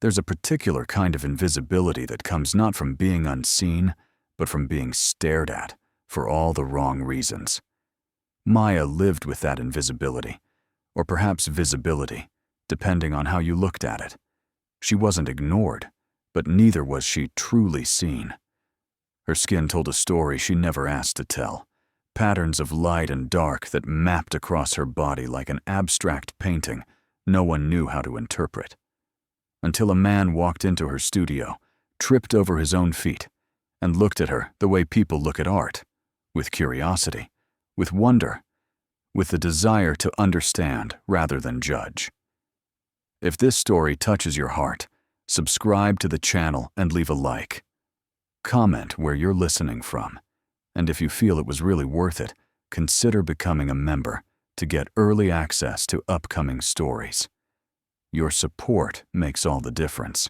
There's a particular kind of invisibility that comes not from being unseen, but from being stared at for all the wrong reasons. Maya lived with that invisibility, or perhaps visibility, depending on how you looked at it. She wasn't ignored, but neither was she truly seen. Her skin told a story she never asked to tell, patterns of light and dark that mapped across her body like an abstract painting no one knew how to interpret. Until a man walked into her studio, tripped over his own feet, and looked at her the way people look at art, with curiosity, with wonder, with the desire to understand rather than judge. If this story touches your heart, subscribe to the channel and leave a like. Comment where you're listening from, and if you feel it was really worth it, consider becoming a member to get early access to upcoming stories. Your support makes all the difference.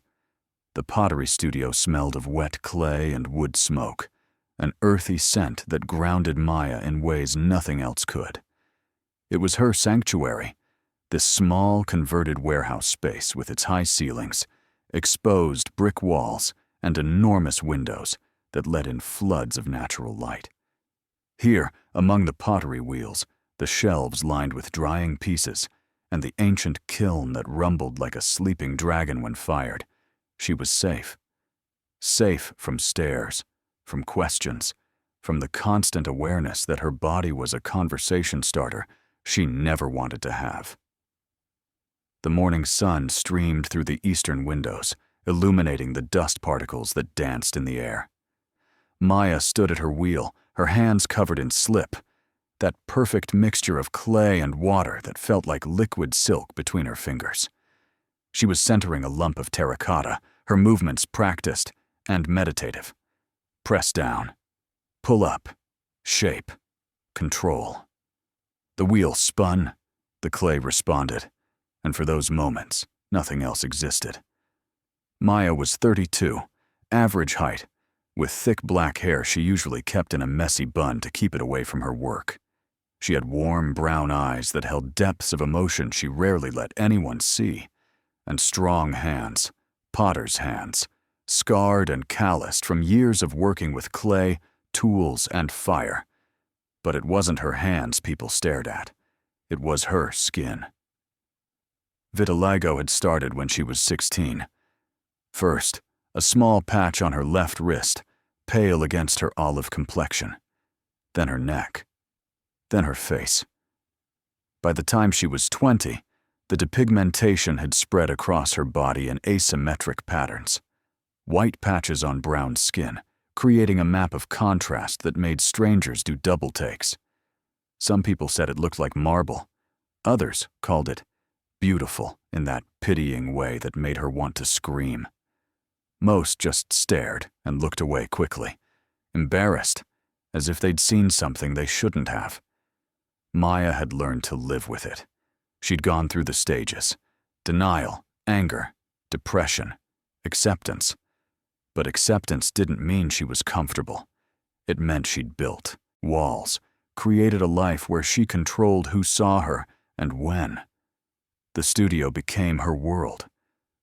The pottery studio smelled of wet clay and wood smoke, an earthy scent that grounded Maya in ways nothing else could. It was her sanctuary, this small converted warehouse space with its high ceilings, exposed brick walls, and enormous windows that let in floods of natural light. Here, among the pottery wheels, the shelves lined with drying pieces, and the ancient kiln that rumbled like a sleeping dragon when fired, she was safe. Safe from stares, from questions, from the constant awareness that her body was a conversation starter she never wanted to have. The morning sun streamed through the eastern windows, illuminating the dust particles that danced in the air. Maya stood at her wheel, her hands covered in slip, that perfect mixture of clay and water that felt like liquid silk between her fingers. She was centering a lump of terracotta, her movements practiced and meditative. Press down, pull up, shape, control. The wheel spun, the clay responded, and for those moments, nothing else existed. Maya was 32, average height, with thick black hair she usually kept in a messy bun to keep it away from her work. She had warm brown eyes that held depths of emotion she rarely let anyone see, and strong hands, potter's hands, scarred and calloused from years of working with clay, tools, and fire. But it wasn't her hands people stared at. It was her skin. Vitiligo had started when she was 16. First, a small patch on her left wrist, pale against her olive complexion. Then her neck. Then her face. By the time she was 20, the depigmentation had spread across her body in asymmetric patterns. White patches on brown skin, creating a map of contrast that made strangers do double takes. Some people said it looked like marble. Others called it beautiful in that pitying way that made her want to scream. Most just stared and looked away quickly, embarrassed, as if they'd seen something they shouldn't have. Maya had learned to live with it. She'd gone through the stages: denial, anger, depression, acceptance. But acceptance didn't mean she was comfortable. It meant she'd built walls, created a life where she controlled who saw her and when. The studio became her world.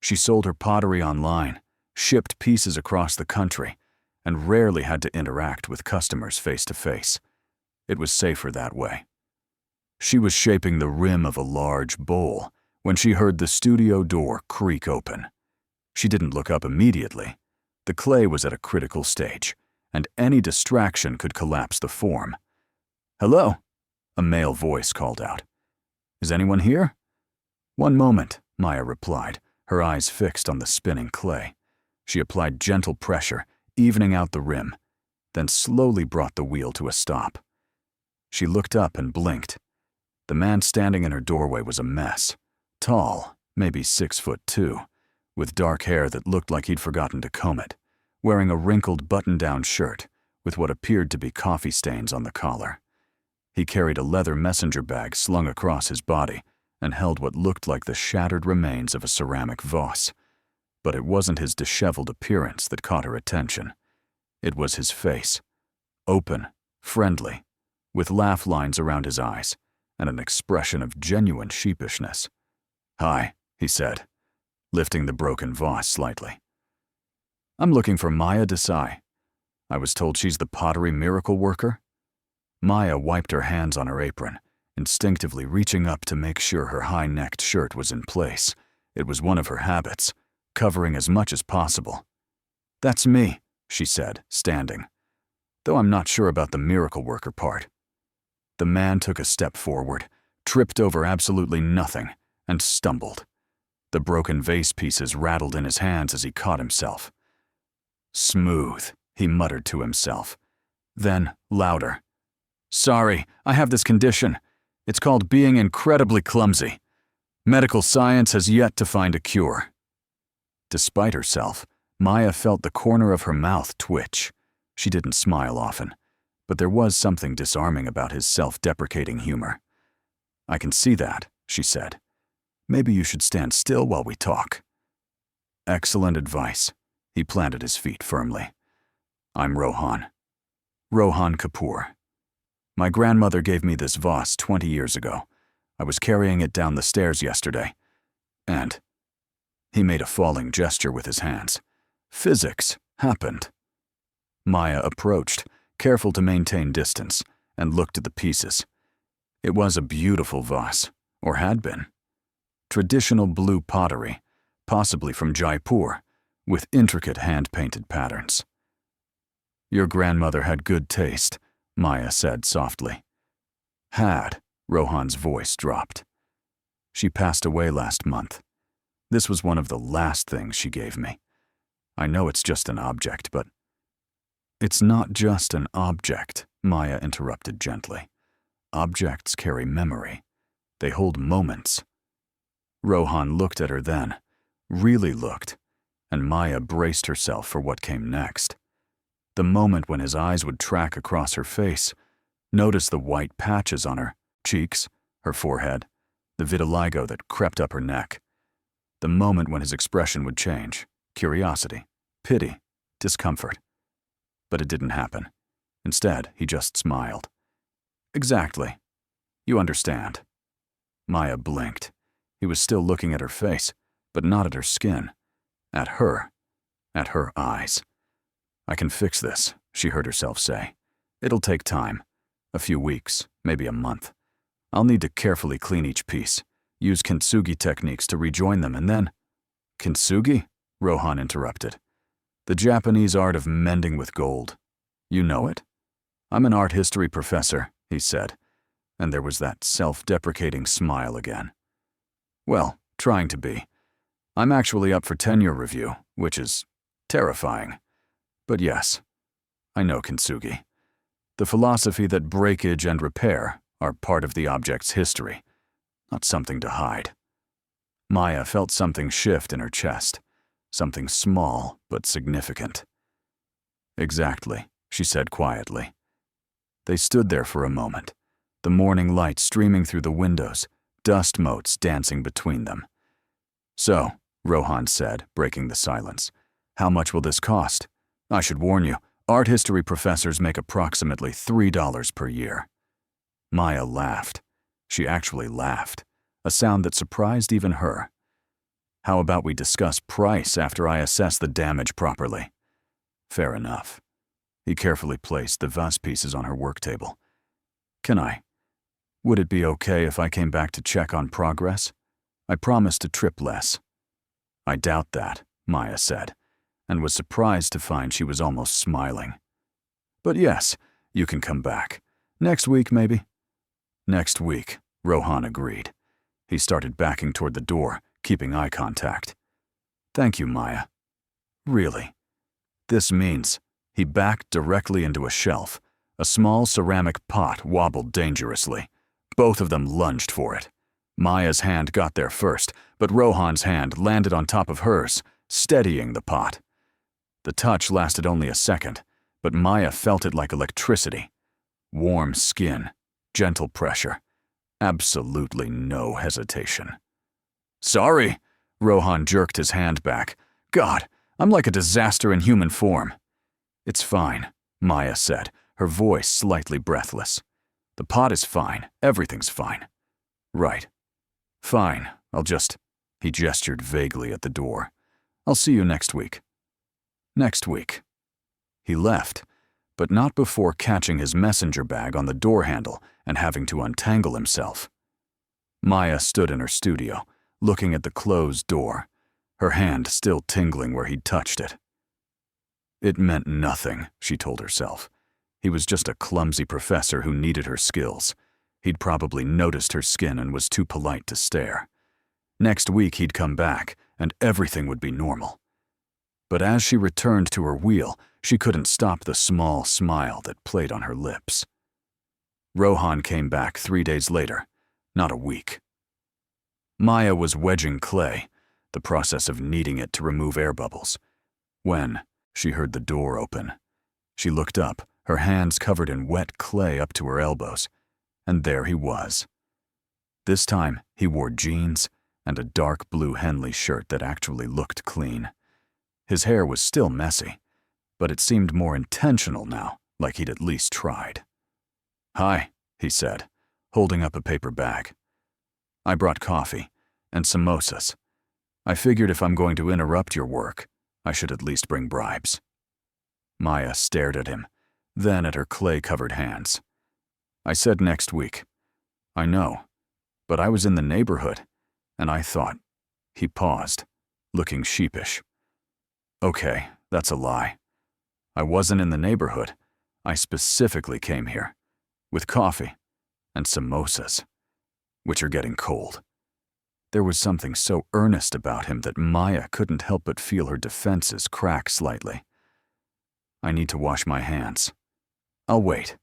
She sold her pottery online, shipped pieces across the country, and rarely had to interact with customers face to face. It was safer that way. She was shaping the rim of a large bowl when she heard the studio door creak open. She didn't look up immediately. The clay was at a critical stage, and any distraction could collapse the form. "Hello," a male voice called out. "Is anyone here?" "One moment," Maya replied, her eyes fixed on the spinning clay. She applied gentle pressure, evening out the rim, then slowly brought the wheel to a stop. She looked up and blinked. The man standing in her doorway was a mess. Tall, maybe 6'2", with dark hair that looked like he'd forgotten to comb it, wearing a wrinkled button-down shirt with what appeared to be coffee stains on the collar. He carried a leather messenger bag slung across his body and held what looked like the shattered remains of a ceramic vase. But it wasn't his disheveled appearance that caught her attention. It was his face, open, friendly, with laugh lines around his eyes and an expression of genuine sheepishness. "Hi," he said. lifting the broken vase slightly. I'm looking for Maya Desai. I was told she's the pottery miracle worker. Maya wiped her hands on her apron, instinctively reaching up to make sure her high-necked shirt was in place. It was one of her habits, covering as much as possible. That's me, she said, standing, though I'm not sure about the miracle worker part. The man took a step forward, tripped over absolutely nothing, and stumbled. The broken vase pieces rattled in his hands as he caught himself. Smooth, he muttered to himself. Then, louder. Sorry, I have this condition. It's called being incredibly clumsy. Medical science has yet to find a cure. Despite herself, Maya felt the corner of her mouth twitch. She didn't smile often, but there was something disarming about his self-deprecating humor. I can see that, she said. Maybe you should stand still while we talk. Excellent advice. He planted his feet firmly. I'm Rohan. Rohan Kapoor. My grandmother gave me this vase 20 years ago. I was carrying it down the stairs yesterday. And he made a falling gesture with his hands. Physics happened. Maya approached, careful to maintain distance, and looked at the pieces. It was a beautiful vase, or had been. Traditional blue pottery, possibly from Jaipur, with intricate hand-painted patterns. Your grandmother had good taste, Maya said softly. Had, Rohan's voice dropped. She passed away last month. This was one of the last things she gave me. I know it's just an object, but... It's not just an object, Maya interrupted gently. Objects carry memory. They hold moments. Rohan looked at her then, really looked, and Maya braced herself for what came next. The moment when his eyes would track across her face, notice the white patches on her cheeks, her forehead, the vitiligo that crept up her neck. The moment when his expression would change, curiosity, pity, discomfort. But it didn't happen. Instead, he just smiled. Exactly. You understand. Maya blinked. He was still looking at her face, but not at her skin. At her eyes. I can fix this, she heard herself say. It'll take time. A few weeks, maybe a month. I'll need to carefully clean each piece, use kintsugi techniques to rejoin them, and then... Kintsugi? Rohan interrupted. The Japanese art of mending with gold. You know it? I'm an art history professor, he said, and there was that self-deprecating smile again. Well, trying to be. I'm actually up for tenure review, which is terrifying. But yes, I know kintsugi. The philosophy that breakage and repair are part of the object's history, not something to hide. Maya felt something shift in her chest, something small but significant. Exactly, she said quietly. They stood there for a moment, the morning light streaming through the windows, dust motes dancing between them. So, Rohan said, breaking the silence, how much will this cost? I should warn you, art history professors make approximately $3 per year. Maya laughed. She actually laughed, a sound that surprised even her. How about we discuss price after I assess the damage properly? Fair enough. He carefully placed the vase pieces on her work table. Would it be okay if I came back to check on progress? I promise to trip less. I doubt that, Maya said, and was surprised to find she was almost smiling. But yes, you can come back. Next week, maybe? Next week, Rohan agreed. He started backing toward the door, keeping eye contact. Thank you, Maya. Really. This means he backed directly into a shelf. A small ceramic pot wobbled dangerously. Both of them lunged for it. Maya's hand got there first, but Rohan's hand landed on top of hers, steadying the pot. The touch lasted only a second, but Maya felt it like electricity. Warm skin, gentle pressure, absolutely no hesitation. Sorry, Rohan jerked his hand back. God, I'm like a disaster in human form. It's fine, Maya said, her voice slightly breathless. The pot is fine, everything's fine. Right. Fine, I'll just He gestured vaguely at the door. "I'll see you next week." Next week. He left, but not before catching his messenger bag on the door handle and having to untangle himself. Maya stood in her studio, looking at the closed door, her hand still tingling where he'd touched it. It meant nothing, she told herself. He was just a clumsy professor who needed her skills. He'd probably noticed her skin and was too polite to stare. Next week he'd come back, and everything would be normal. But as she returned to her wheel, she couldn't stop the small smile that played on her lips. Rohan came back 3 days later, not a week. Maya was wedging clay, the process of kneading it to remove air bubbles, when she heard the door open. She looked up, her hands covered in wet clay up to her elbows, and there he was. This time, he wore jeans and a dark blue Henley shirt that actually looked clean. His hair was still messy, but it seemed more intentional now, like he'd at least tried. "Hi," he said, holding up a paper bag. "I brought coffee and samosas. I figured if I'm going to interrupt your work, I should at least bring bribes." Maya stared at him, then at her clay-covered hands. "I said next week. I know, but I was in the neighborhood, and I thought—" He paused, looking sheepish. "Okay, that's a lie. I wasn't in the neighborhood. I specifically came here, with coffee and samosas, which are getting cold." There was something so earnest about him that Maya couldn't help but feel her defenses crack slightly. "I need to wash my hands. I'll wait.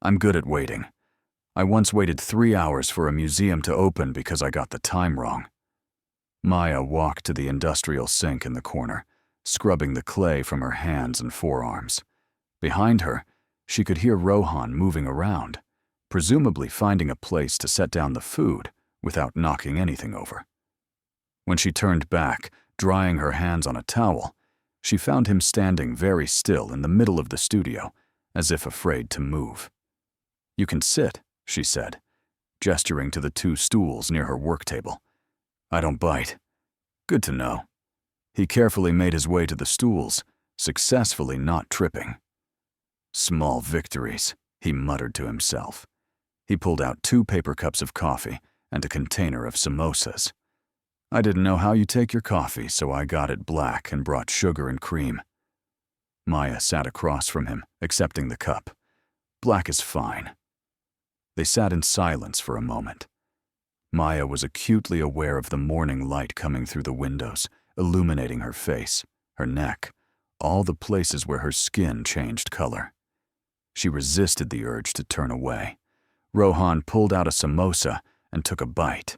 I'm good at waiting. I once waited 3 hours for a museum to open because I got the time wrong." Maya walked to the industrial sink in the corner, scrubbing the clay from her hands and forearms. Behind her, she could hear Rohan moving around, presumably finding a place to set down the food without knocking anything over. When she turned back, drying her hands on a towel, she found him standing very still in the middle of the studio, as if afraid to move. "You can sit," she said, gesturing to the 2 stools near her work table. "I don't bite." "Good to know." He carefully made his way to the stools, successfully not tripping. "Small victories," he muttered to himself. He pulled out 2 paper cups of coffee and a container of samosas. "I didn't know how you take your coffee, so I got it black and brought sugar and cream." Maya sat across from him, accepting the cup. "Black is fine." They sat in silence for a moment. Maya was acutely aware of the morning light coming through the windows, illuminating her face, her neck, all the places where her skin changed color. She resisted the urge to turn away. Rohan pulled out a samosa and took a bite,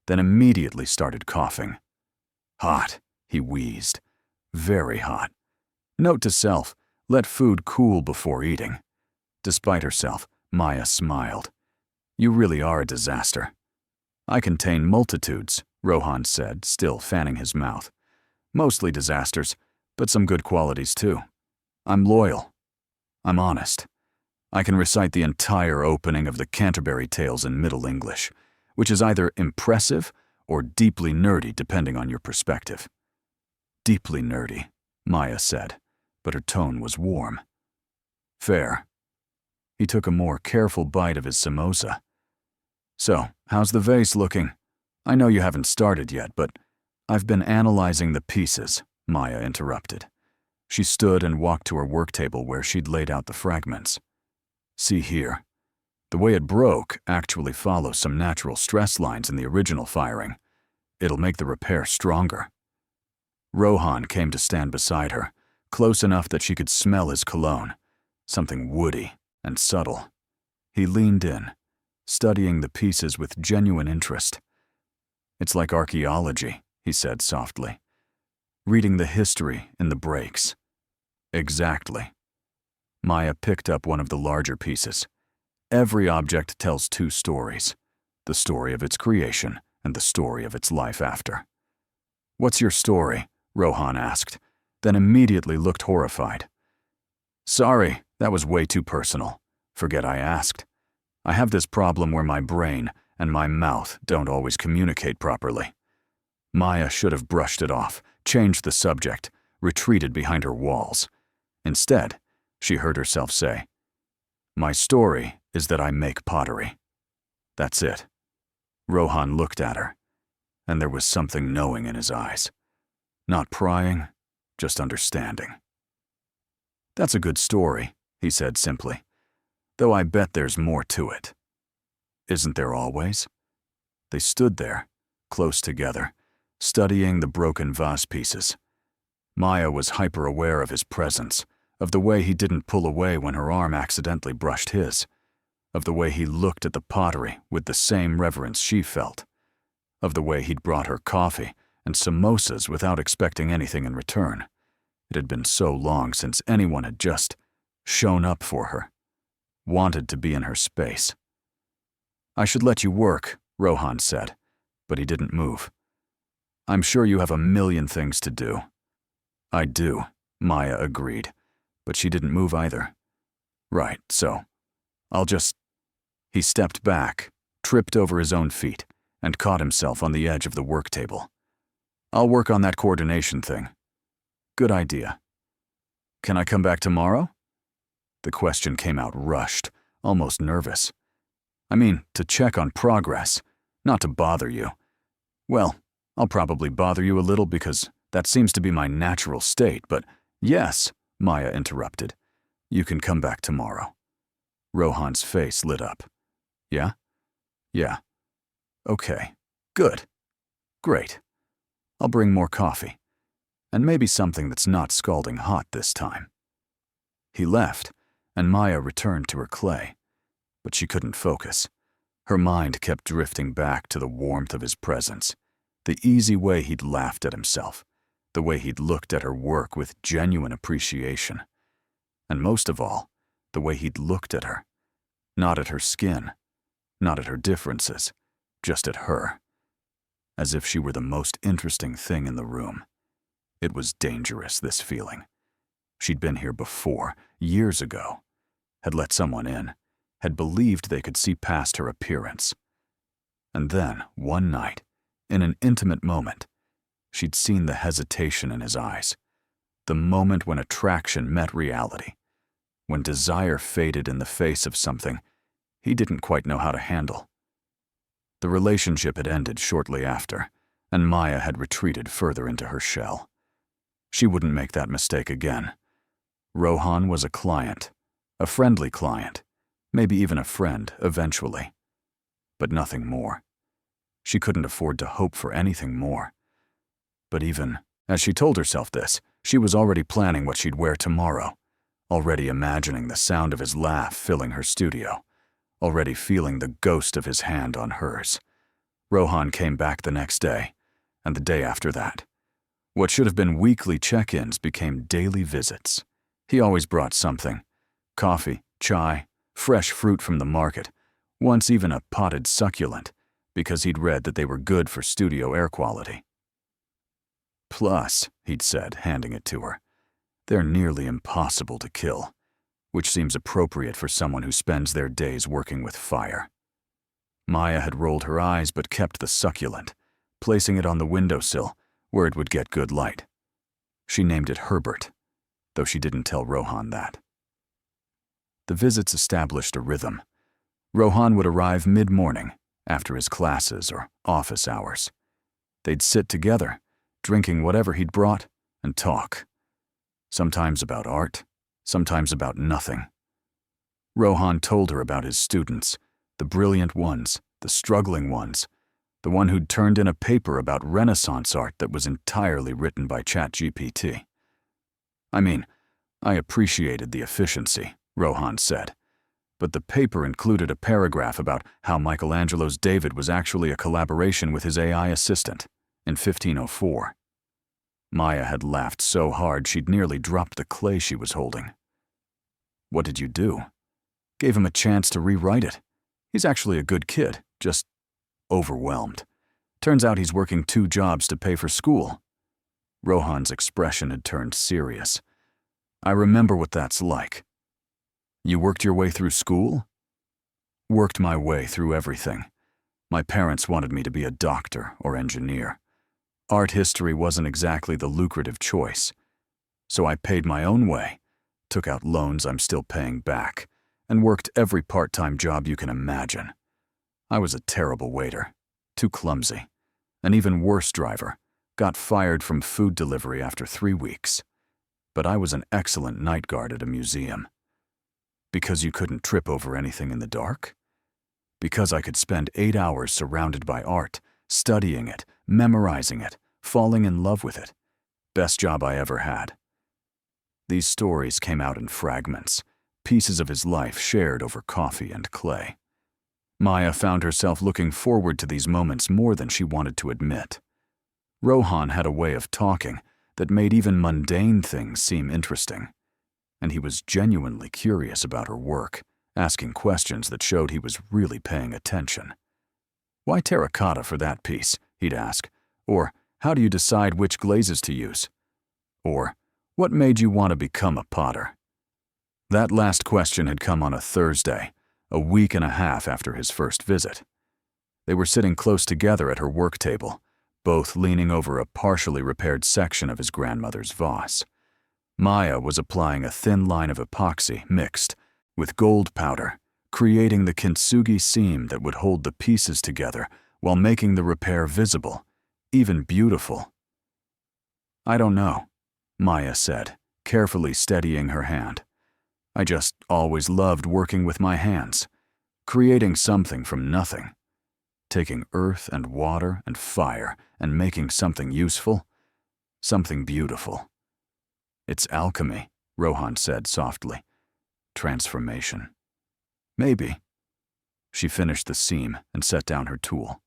then immediately started coughing. "Hot," he wheezed. "Very hot. Note to self, let food cool before eating." Despite herself, Maya smiled. "You really are a disaster." "I contain multitudes," Rohan said, still fanning his mouth. "Mostly disasters, but some good qualities too. I'm loyal. I'm honest. I can recite the entire opening of the Canterbury Tales in Middle English, which is either impressive or deeply nerdy depending on your perspective." "Deeply nerdy," Maya said, but her tone was warm. "Fair." He took a more careful bite of his samosa. "So, how's the vase looking? I know you haven't started yet, but—" "I've been analyzing the pieces," Maya interrupted. She stood and walked to her work table where she'd laid out the fragments. "See here. The way it broke actually follows some natural stress lines in the original firing. It'll make the repair stronger." Rohan came to stand beside her, close enough that she could smell his cologne, something woody and subtle. He leaned in, studying the pieces with genuine interest. "It's like archaeology," he said softly. "Reading the history in the breaks." "Exactly." Maya picked up one of the larger pieces. "Every object tells 2 stories, the story of its creation and the story of its life after." "What's your story?" Rohan asked, then immediately looked horrified. "Sorry, that was way too personal. Forget I asked. I have this problem where my brain and my mouth don't always communicate properly." Maya should have brushed it off, changed the subject, retreated behind her walls. Instead, she heard herself say, "My story is that I make pottery." That's it. Rohan looked at her, and there was something knowing in his eyes. Not prying, just understanding. "That's a good story," he said simply, "though I bet there's more to it." "Isn't there always?" They stood there, close together, studying the broken vase pieces. Maya was hyper-aware of his presence, of the way he didn't pull away when her arm accidentally brushed his, of the way he looked at the pottery with the same reverence she felt, of the way he'd brought her coffee and samosas without expecting anything in return. It had been so long since anyone had just shown up for her, wanted to be in her space. "I should let you work," Rohan said, but he didn't move. "I'm sure you have a million things to do." "I do," Maya agreed, but she didn't move either. "Right, so I'll just—" He stepped back, tripped over his own feet, and caught himself on the edge of the work table. "I'll work on that coordination thing." "Good idea." "Can I come back tomorrow?" The question came out rushed, almost nervous. "I mean, to check on progress, not to bother you." "Well, I'll probably bother you a little because that seems to be my natural state, but—" "Yes," Maya interrupted. "You can come back tomorrow." Rohan's face lit up. "Yeah? Yeah. Okay. Good. Great. I'll bring more coffee. And maybe something that's not scalding hot this time." He left, and Maya returned to her clay. But she couldn't focus. Her mind kept drifting back to the warmth of his presence, the easy way he'd laughed at himself, the way he'd looked at her work with genuine appreciation. And most of all, the way he'd looked at her. Not at her skin, not at her differences, just at her. As if she were the most interesting thing in the room. It was dangerous, this feeling. She'd been here before, years ago, had let someone in, had believed they could see past her appearance. And then, one night, in an intimate moment, she'd seen the hesitation in his eyes, the moment when attraction met reality, when desire faded in the face of something he didn't quite know how to handle. The relationship had ended shortly after, and Maya had retreated further into her shell. She wouldn't make that mistake again. Rohan was a client, a friendly client, maybe even a friend eventually, but nothing more. She couldn't afford to hope for anything more. But even as she told herself this, she was already planning what she'd wear tomorrow, already imagining the sound of his laugh filling her studio, already feeling the ghost of his hand on hers. Rohan came back the next day, and the day after that. What should have been weekly check-ins became daily visits. He always brought something: coffee, chai, fresh fruit from the market, once even a potted succulent, because he'd read that they were good for studio air quality. "Plus," he'd said, handing it to her, "they're nearly impossible to kill," which seems appropriate for someone who spends their days working with fire. Maya had rolled her eyes but kept the succulent, placing it on the windowsill where it would get good light. She named it Herbert, though she didn't tell Rohan that. The visits established a rhythm. Rohan would arrive mid-morning, after his classes or office hours. They'd sit together, drinking whatever he'd brought, and talk. Sometimes about art, sometimes about nothing. Rohan told her about his students, the brilliant ones, the struggling ones, the one who'd turned in a paper about Renaissance art that was entirely written by ChatGPT. "I mean, I appreciated the efficiency," Rohan said, but the paper included a paragraph about how Michelangelo's David was actually a collaboration with his AI assistant in 1504. Maya had laughed so hard she'd nearly dropped the clay she was holding. "What did you do?" "Gave him a chance to rewrite it. He's actually a good kid, just overwhelmed. Turns out he's working 2 jobs to pay for school." Rohan's expression had turned serious. "I remember what that's like." "You worked your way through school?" "Worked my way through everything. My parents wanted me to be a doctor or engineer. Art history wasn't exactly the lucrative choice. So I paid my own way, took out loans I'm still paying back, and worked every part-time job you can imagine. I was a terrible waiter, too clumsy, an even worse driver, got fired from food delivery after 3 weeks. But I was an excellent night guard at a museum. Because you couldn't trip over anything in the dark? Because I could spend 8 hours surrounded by art, studying it, memorizing it, falling in love with it. Best job I ever had. These stories came out in fragments, pieces of his life shared over coffee and clay. Maya found herself looking forward to these moments more than she wanted to admit. Rohan had a way of talking that made even mundane things seem interesting, and he was genuinely curious about her work, asking questions that showed he was really paying attention. "Why terracotta for that piece?" he'd ask. Or, "How do you decide which glazes to use?" Or, "What made you want to become a potter?" That last question had come on a Thursday, a week and a half after his first visit. They were sitting close together at her work table, both leaning over a partially repaired section of his grandmother's vase. Maya was applying a thin line of epoxy mixed with gold powder, creating the kintsugi seam that would hold the pieces together while making the repair visible, even beautiful. "I don't know," Maya said, carefully steadying her hand. "I just always loved working with my hands, creating something from nothing. Taking earth and water and fire and making something useful, something beautiful." "It's alchemy," Rohan said softly. "Transformation." "Maybe." She finished the seam and set down her tool.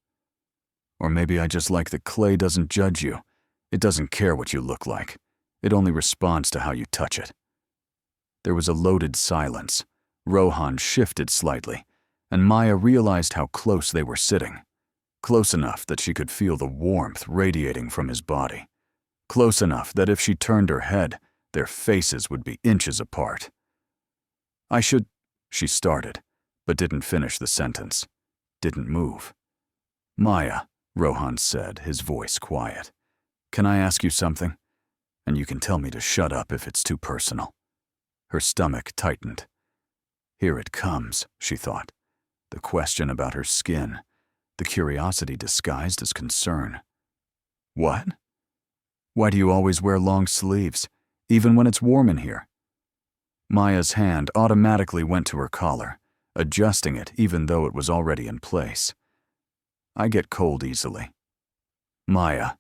"Or maybe I just like that clay doesn't judge you. It doesn't care what you look like. It only responds to how you touch it." There was a loaded silence. Rohan shifted slightly, and Maya realized how close they were sitting. Close enough that she could feel the warmth radiating from his body. Close enough that if she turned her head, their faces would be inches apart. "I should," she started, but didn't finish the sentence. Didn't move. "Maya," Rohan said, his voice quiet. "Can I ask you something? And you can tell me to shut up if it's too personal." Her stomach tightened. Here it comes, she thought. The question about her skin, the curiosity disguised as concern. "What? Why do you always wear long sleeves, even when it's warm in here?" Maya's hand automatically went to her collar, adjusting it even though it was already in place. "I get cold easily." "Maya."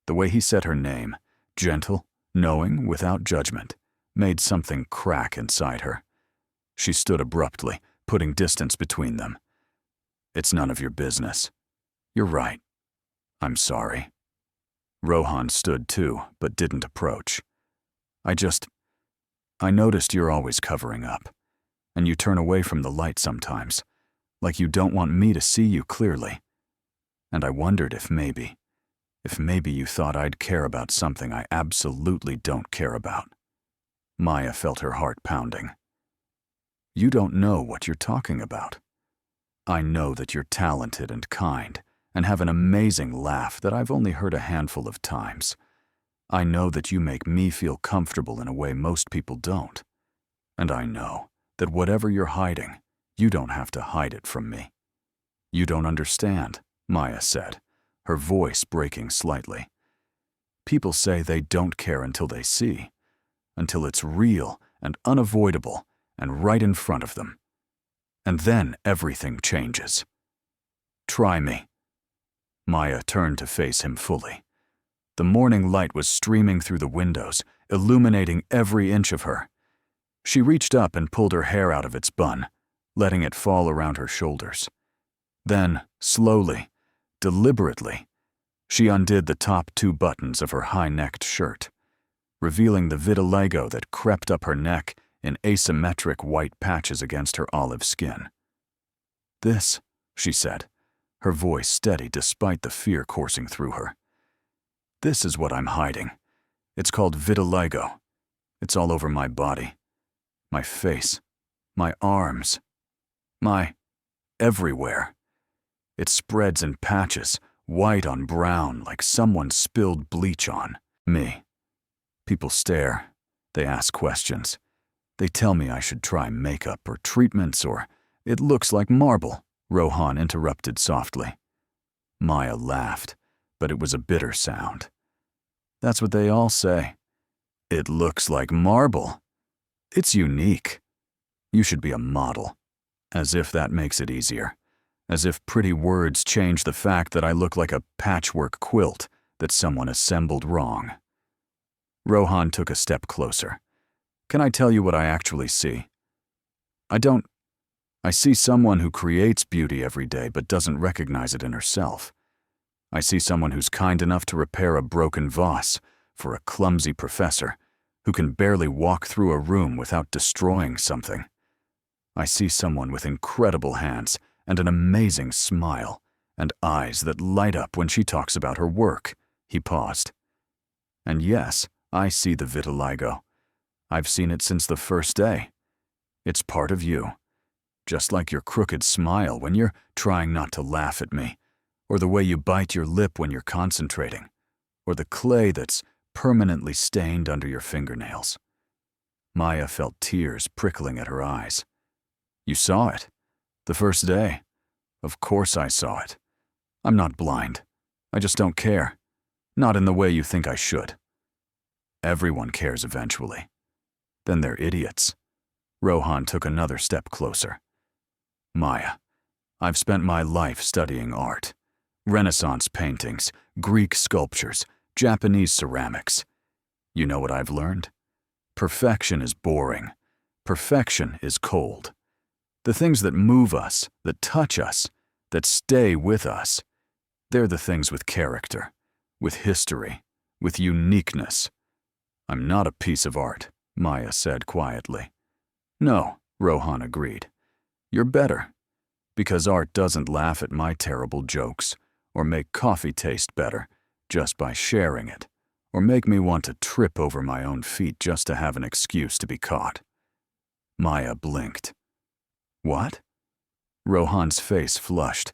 The way he said her name, gentle, knowing, without judgment, made something crack inside her. She stood abruptly, putting distance between them. "It's none of your business." "You're right. I'm sorry." Rohan stood too, but didn't approach. I noticed you're always covering up, and you turn away from the light sometimes, like you don't want me to see you clearly. And I wondered if maybe you thought I'd care about something I absolutely don't care about." Maya felt her heart pounding. "You don't know what you're talking about. I know that you're talented and kind, and have an amazing laugh that I've only heard a handful of times. I know that you make me feel comfortable in a way most people don't. And I know that whatever you're hiding, you don't have to hide it from me." "You don't understand," Maya said, her voice breaking slightly. "People say they don't care until they see, until it's real and unavoidable and right in front of them. And then everything changes. Try me." Maya turned to face him fully. The morning light was streaming through the windows, illuminating every inch of her. She reached up and pulled her hair out of its bun, letting it fall around her shoulders. Then, slowly, deliberately, she undid the top 2 buttons of her high-necked shirt, revealing the vitiligo that crept up her neck in asymmetric white patches against her olive skin. "This," she said, her voice steady despite the fear coursing through her. "This is what I'm hiding. It's called vitiligo. It's all over my body, my face, my arms, everywhere. It spreads in patches, white on brown like someone spilled bleach on me. People stare. They ask questions. They tell me I should try makeup or treatments or it looks like marble, Rohan interrupted softly. Maya laughed, but it was a bitter sound. That's what they all say. It looks like marble. It's unique. You should be a model. As if that makes it easier. As if pretty words change the fact that I look like a patchwork quilt that someone assembled wrong. Rohan took a step closer. Can I tell you what I actually see? I see someone who creates beauty every day but doesn't recognize it in herself. I see someone who's kind enough to repair a broken vase for a clumsy professor who can barely walk through a room without destroying something. I see someone with incredible hands and an amazing smile and eyes that light up when she talks about her work. He paused. And yes, I see the vitiligo. I've seen it since the first day. It's part of you. Just like your crooked smile when you're trying not to laugh at me, or the way you bite your lip when you're concentrating, or the clay that's permanently stained under your fingernails. Maya felt tears prickling at her eyes. You saw it. The first day. Of course I saw it. I'm not blind. I just don't care. Not in the way you think I should. Everyone cares eventually. Then they're idiots. Rohan took another step closer. Maya, I've spent my life studying art. Renaissance paintings, Greek sculptures, Japanese ceramics. You know what I've learned? Perfection is boring. Perfection is cold. The things that move us, that touch us, that stay with us, they're the things with character, with history, with uniqueness. I'm not a piece of art, Maya said quietly. No, Rohan agreed. You're better, because art doesn't laugh at my terrible jokes, or make coffee taste better just by sharing it, or make me want to trip over my own feet just to have an excuse to be caught. Maya blinked. What? Rohan's face flushed.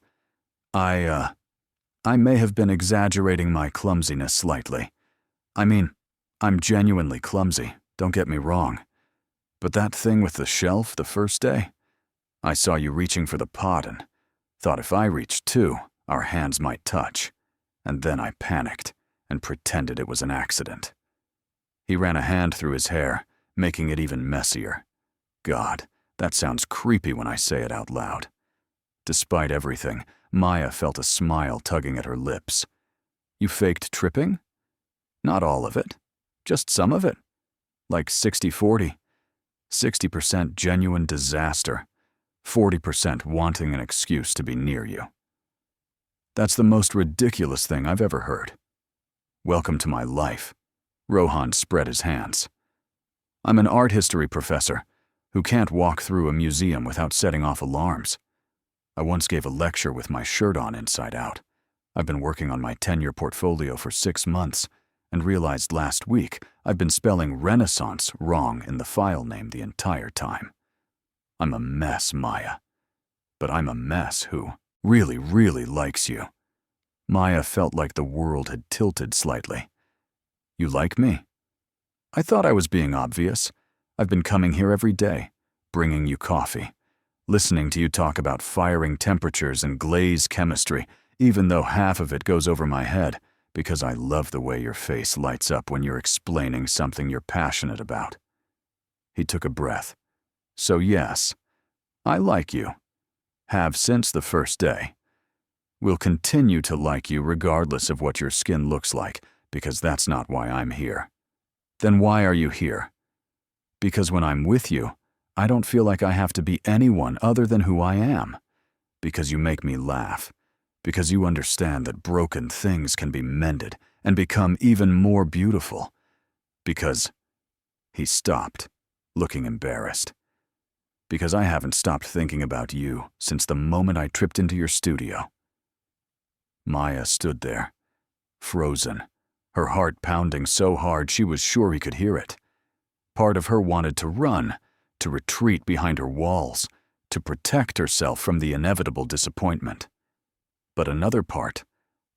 I may have been exaggerating my clumsiness slightly. I mean, I'm genuinely clumsy, don't get me wrong. But that thing with the shelf the first day, I saw you reaching for the pot and thought if I reached too, our hands might touch. And then I panicked and pretended it was an accident. He ran a hand through his hair, making it even messier. God, that sounds creepy when I say it out loud. Despite everything, Maya felt a smile tugging at her lips. You faked tripping? Not all of it. Just some of it. Like 60-40. 60% genuine disaster. 40% wanting an excuse to be near you. That's the most ridiculous thing I've ever heard. Welcome to my life. Rohan spread his hands. I'm an art history professor who can't walk through a museum without setting off alarms. I once gave a lecture with my shirt on inside out. I've been working on my 10-year portfolio for 6 months and realized last week I've been spelling Renaissance wrong in the file name the entire time. I'm a mess, Maya. But I'm a mess who really, really likes you. Maya felt like the world had tilted slightly. You like me? I thought I was being obvious. I've been coming here every day, bringing you coffee, listening to you talk about firing temperatures and glaze chemistry, even though half of it goes over my head, because I love the way your face lights up when you're explaining something you're passionate about. He took a breath. So yes, I like you. Have since the first day. Will continue to like you regardless of what your skin looks like, because that's not why I'm here. Then why are you here? Because when I'm with you, I don't feel like I have to be anyone other than who I am. Because you make me laugh. Because you understand that broken things can be mended and become even more beautiful. Because... He stopped, looking embarrassed. Because I haven't stopped thinking about you since the moment I tripped into your studio. Maya stood there, frozen, her heart pounding so hard she was sure he could hear it. Part of her wanted to run, to retreat behind her walls, to protect herself from the inevitable disappointment. But another part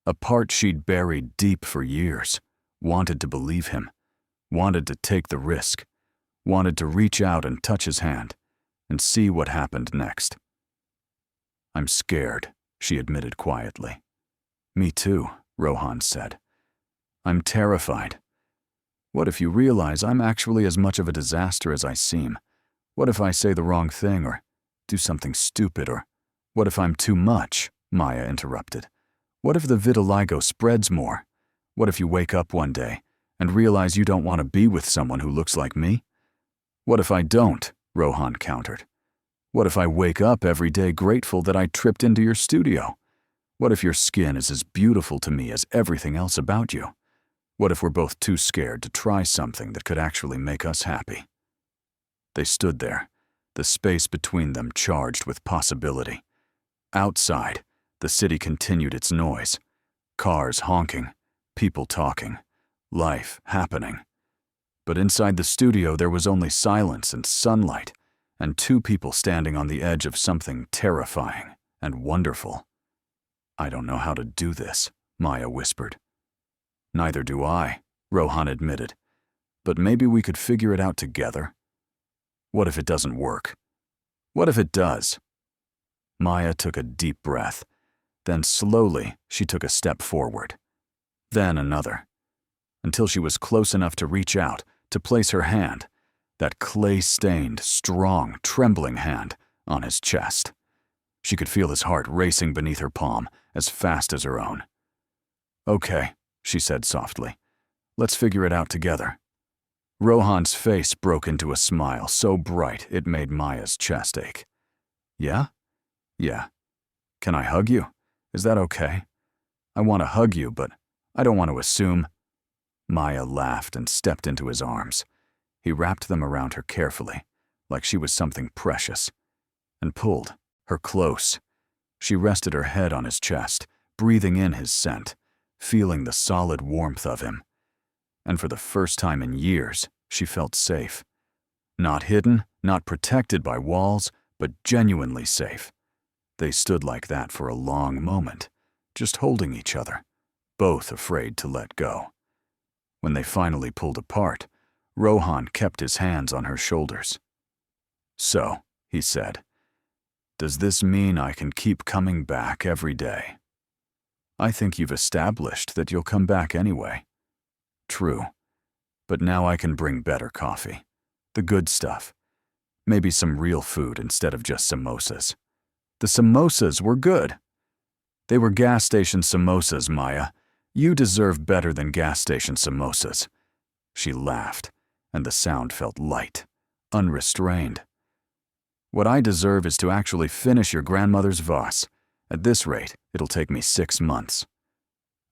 a part she'd buried deep for years, wanted to believe him, wanted to take the risk, wanted to reach out and touch his hand and see what happened next. "I'm scared," she admitted quietly. "Me too," Rohan said. "I'm terrified. What if you realize I'm actually as much of a disaster as I seem? What if I say the wrong thing or do something stupid, or what if I'm too much?" Maya interrupted. "What if the vitiligo spreads more? What if you wake up one day and realize you don't want to be with someone who looks like me?" "What if I don't?" Rohan countered. "What if I wake up every day grateful that I tripped into your studio? What if your skin is as beautiful to me as everything else about you? What if we're both too scared to try something that could actually make us happy?" They stood there, the space between them charged with possibility. Outside, the city continued its noise. Cars honking, people talking, life happening. But inside the studio there was only silence and sunlight, and two people standing on the edge of something terrifying and wonderful. "I don't know how to do this," Maya whispered. "Neither do I," Rohan admitted. "But maybe we could figure it out together." "What if it doesn't work? What if it does?" Maya took a deep breath. Then slowly she took a step forward. Then another. Until she was close enough to reach out, to place her hand, that clay-stained, strong, trembling hand, on his chest. She could feel his heart racing beneath her palm, as fast as her own. "Okay," she said softly. "Let's figure it out together." Rohan's face broke into a smile so bright it made Maya's chest ache. "Yeah? Yeah. Can I hug you? Is that okay? I want to hug you, but I don't want to assume." Maya laughed and stepped into his arms. He wrapped them around her carefully, like she was something precious, and pulled her close. She rested her head on his chest, breathing in his scent, feeling the solid warmth of him. And for the first time in years, she felt safe. Not hidden, not protected by walls, but genuinely safe. They stood like that for a long moment, just holding each other, both afraid to let go. When they finally pulled apart, Rohan kept his hands on her shoulders. "So," he said, "does this mean I can keep coming back every day?" "I think you've established that you'll come back anyway." "True. But now I can bring better coffee. The good stuff. Maybe some real food instead of just samosas." "The samosas were good." "They were gas station samosas, Maya. You deserve better than gas station samosas." She laughed, and the sound felt light, unrestrained. "What I deserve is to actually finish your grandmother's vase. At this rate, it'll take me 6 months."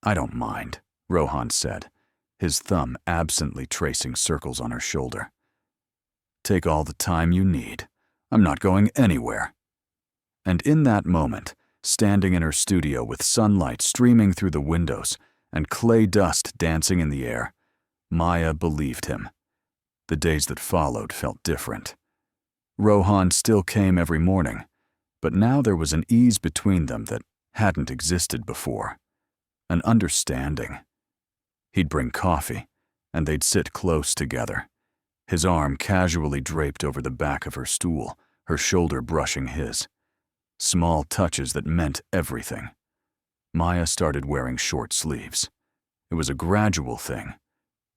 "I don't mind," Rohan said, his thumb absently tracing circles on her shoulder. "Take all the time you need. I'm not going anywhere." And in that moment, standing in her studio with sunlight streaming through the windows and clay dust dancing in the air, Maya believed him. The days that followed felt different. Rohan still came every morning, but now there was an ease between them that hadn't existed before. An understanding. He'd bring coffee, and they'd sit close together, his arm casually draped over the back of her stool, her shoulder brushing his. Small touches that meant everything. Maya started wearing short sleeves. It was a gradual thing.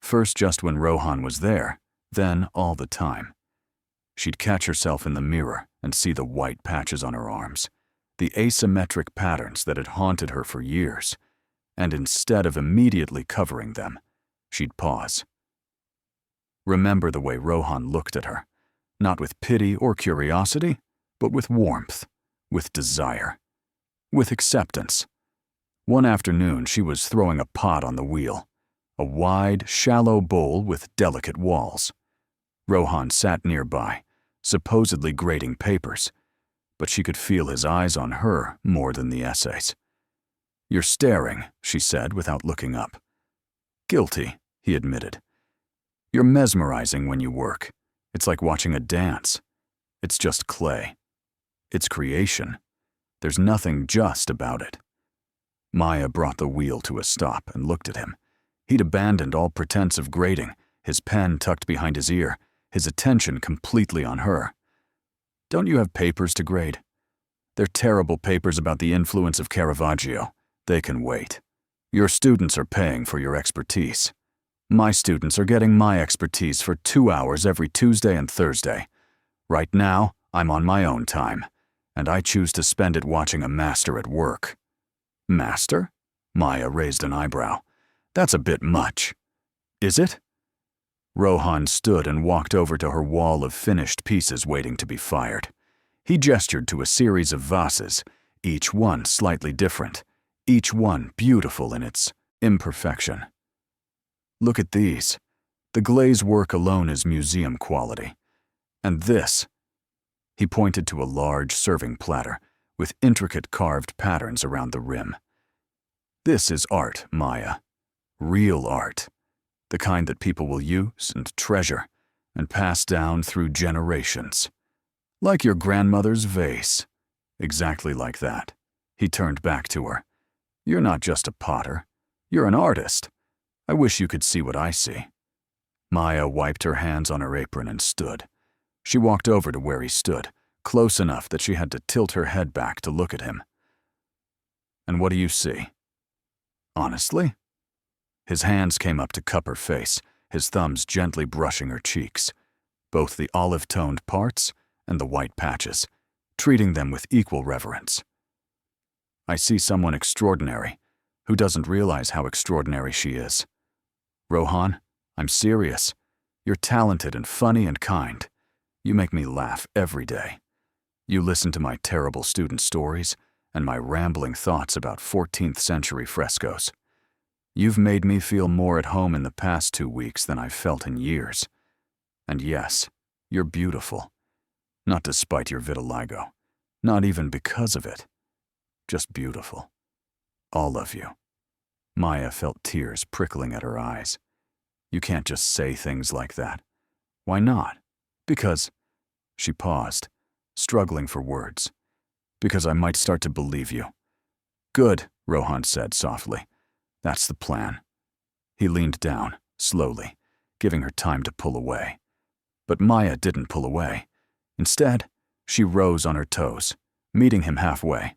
First just when Rohan was there, then all the time. She'd catch herself in the mirror and see the white patches on her arms, the asymmetric patterns that had haunted her for years, and instead of immediately covering them, she'd pause. Remember the way Rohan looked at her, not with pity or curiosity, but with warmth, with desire, with acceptance. One afternoon she was throwing a pot on the wheel, a wide, shallow bowl with delicate walls. Rohan sat nearby, supposedly grading papers, but she could feel his eyes on her more than the essays. "You're staring," she said without looking up. "Guilty," he admitted. "You're mesmerizing when you work. It's like watching a dance. It's just clay. It's creation. There's nothing just about it." Maya brought the wheel to a stop and looked at him. He'd abandoned all pretense of grading, his pen tucked behind his ear, his attention completely on her. "Don't you have papers to grade?" "They're terrible papers about the influence of Caravaggio. They can wait. Your students are paying for your expertise. My students are getting my expertise for 2 hours every Tuesday and Thursday. Right now, I'm on my own time, and I choose to spend it watching a master at work." "Master?" Maya raised an eyebrow. "That's a bit much." "Is it?" Rohan stood and walked over to her wall of finished pieces waiting to be fired. He gestured to a series of vases, each one slightly different, each one beautiful in its imperfection. "Look at these. The glaze work alone is museum quality. And this." He pointed to a large serving platter with intricate carved patterns around the rim. "This is art, Maya. Real art. The kind that people will use and treasure and pass down through generations. Like your grandmother's vase. Exactly like that." He turned back to her. "You're not just a potter. You're an artist. I wish you could see what I see." Maya wiped her hands on her apron and stood. She walked over to where he stood, close enough that she had to tilt her head back to look at him. "And what do you see?" "Honestly?" His hands came up to cup her face, his thumbs gently brushing her cheeks, both the olive-toned parts and the white patches, treating them with equal reverence. "I see someone extraordinary, who doesn't realize how extraordinary she is. Rohan, I'm serious. You're talented and funny and kind. You make me laugh every day. You listen to my terrible student stories and my rambling thoughts about 14th century frescoes. You've made me feel more at home in the past 2 weeks than I've felt in years. And yes, you're beautiful. Not despite your vitiligo. Not even because of it. Just beautiful. All of you." Maya felt tears prickling at her eyes. "You can't just say things like that." "Why not?" "Because—" She paused, struggling for words. "Because I might start to believe you." "Good," Rohan said softly. "That's the plan." He leaned down, slowly, giving her time to pull away. But Maya didn't pull away. Instead, she rose on her toes, meeting him halfway.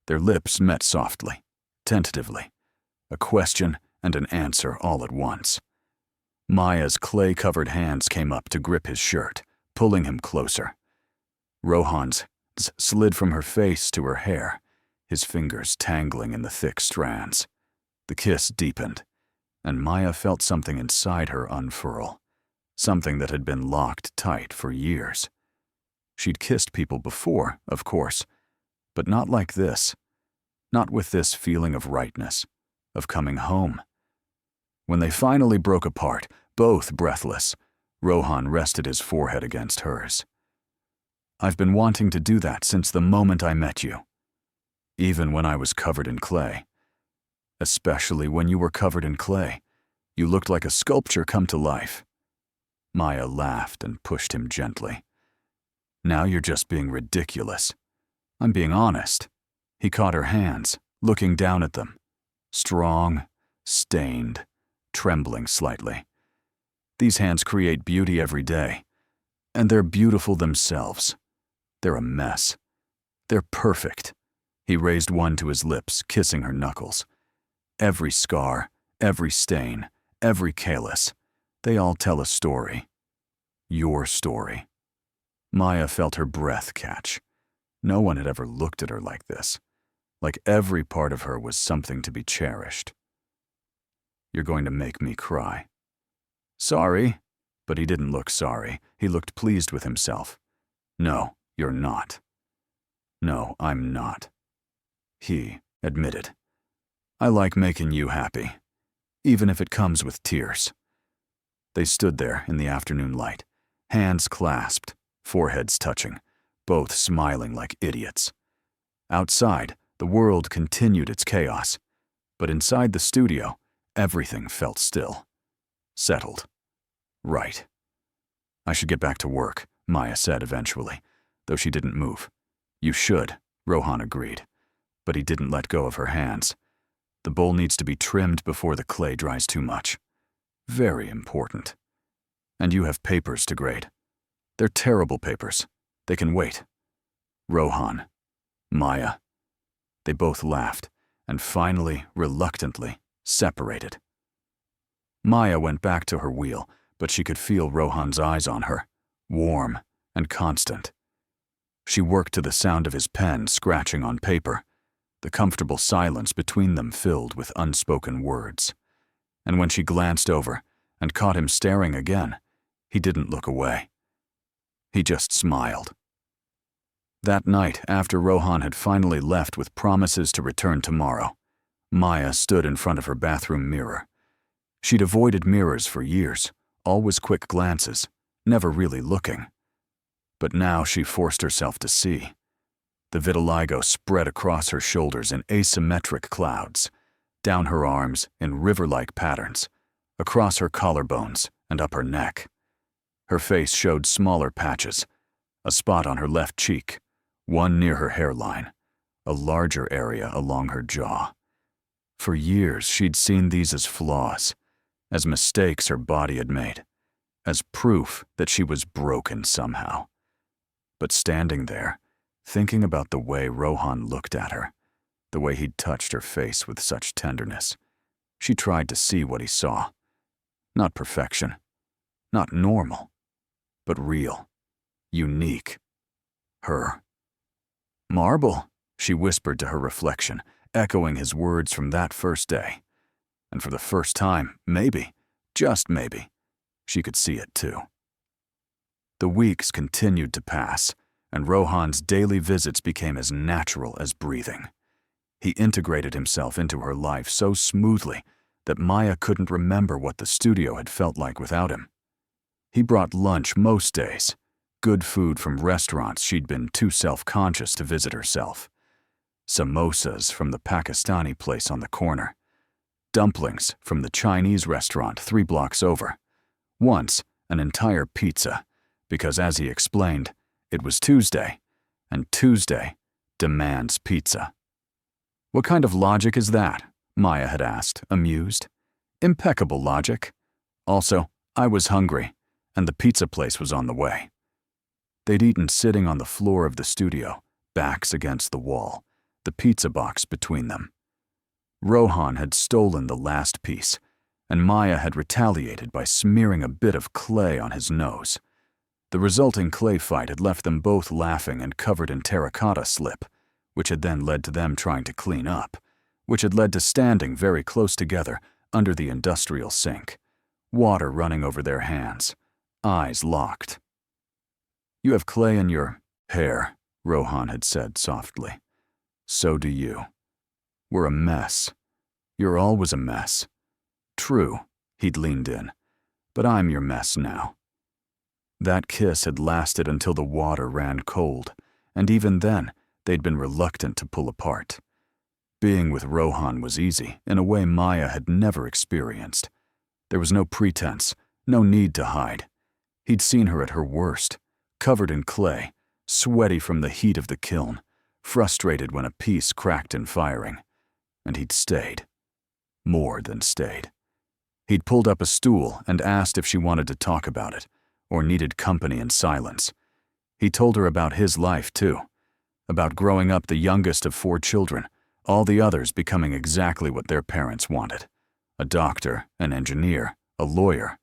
Their lips met softly, tentatively, a question and an answer all at once. Maya's clay-covered hands came up to grip his shirt, pulling him closer. Rohan's slid from her face to her hair, his fingers tangling in the thick strands. The kiss deepened, and Maya felt something inside her unfurl, something that had been locked tight for years. She'd kissed people before, of course, but not like this. Not with this feeling of rightness, of coming home. When they finally broke apart, both breathless, Rohan rested his forehead against hers. "I've been wanting to do that since the moment I met you. Even when I was covered in clay. Especially when you were covered in clay. You looked like a sculpture come to life." Maya laughed and pushed him gently. "Now you're just being ridiculous. I'm being honest." He caught her hands, looking down at them. Strong, stained, trembling slightly. These hands create beauty every day. And they're beautiful themselves. They're a mess. They're perfect. He raised one to his lips, kissing her knuckles. Every scar, every stain, every callus, they all tell a story. Your story. Maya felt her breath catch. No one had ever looked at her like this. Like every part of her was something to be cherished. "You're going to make me cry." "Sorry." But he didn't look sorry. He looked pleased with himself. "No, you're not." "No, I'm not." He admitted. "I like making you happy, even if it comes with tears." They stood there in the afternoon light, hands clasped, foreheads touching, both smiling like idiots. Outside, the world continued its chaos, but inside the studio, everything felt still. Settled. Right. "I should get back to work," Maya said eventually, though she didn't move. "You should," Rohan agreed, but he didn't let go of her hands. The bowl needs to be trimmed before the clay dries too much. Very important. And you have papers to grade. They're terrible papers. They can wait. Rohan. Maya. They both laughed, and finally, reluctantly, separated. Maya went back to her wheel, but she could feel Rohan's eyes on her, warm and constant. She worked to the sound of his pen scratching on paper, the comfortable silence between them filled with unspoken words. And when she glanced over and caught him staring again, he didn't look away. He just smiled. That night, after Rohan had finally left with promises to return tomorrow, Maya stood in front of her bathroom mirror. She'd avoided mirrors for years, always quick glances, never really looking. But now she forced herself to see. The vitiligo spread across her shoulders in asymmetric clouds, down her arms in river-like patterns, across her collarbones and up her neck. Her face showed smaller patches, a spot on her left cheek, one near her hairline, a larger area along her jaw. For years, she'd seen these as flaws, as mistakes her body had made, as proof that she was broken somehow. But standing there, thinking about the way Rohan looked at her, the way he'd touched her face with such tenderness, she tried to see what he saw. Not perfection, not normal, but real, unique. Her. Marble, she whispered to her reflection, echoing his words from that first day. And for the first time, maybe, just maybe, she could see it too. The weeks continued to pass, and Rohan's daily visits became as natural as breathing. He integrated himself into her life so smoothly that Maya couldn't remember what the studio had felt like without him. He brought lunch most days, good food from restaurants she'd been too self-conscious to visit herself. Samosas from the Pakistani place on the corner. Dumplings from the Chinese restaurant 3 blocks over. Once, an entire pizza, because as he explained, it was Tuesday, and Tuesday demands pizza. What kind of logic is that? Maya had asked, amused. Impeccable logic. Also, I was hungry, and the pizza place was on the way. They'd eaten sitting on the floor of the studio, backs against the wall, the pizza box between them. Rohan had stolen the last piece, and Maya had retaliated by smearing a bit of clay on his nose. The resulting clay fight had left them both laughing and covered in terracotta slip, which had then led to them trying to clean up, which had led to standing very close together under the industrial sink, water running over their hands, eyes locked. "You have clay in your hair," Rohan had said softly. "So do you. We're a mess. You're always a mess." "True," he'd leaned in, "but I'm your mess now." That kiss had lasted until the water ran cold, and even then, they'd been reluctant to pull apart. Being with Rohan was easy, in a way Maya had never experienced. There was no pretense, no need to hide. He'd seen her at her worst, covered in clay, sweaty from the heat of the kiln, frustrated when a piece cracked in firing. And he'd stayed. More than stayed. He'd pulled up a stool and asked if she wanted to talk about it, or needed company and silence. He told her about his life, too. About growing up the youngest of 4 children, all the others becoming exactly what their parents wanted. A doctor, an engineer, a lawyer,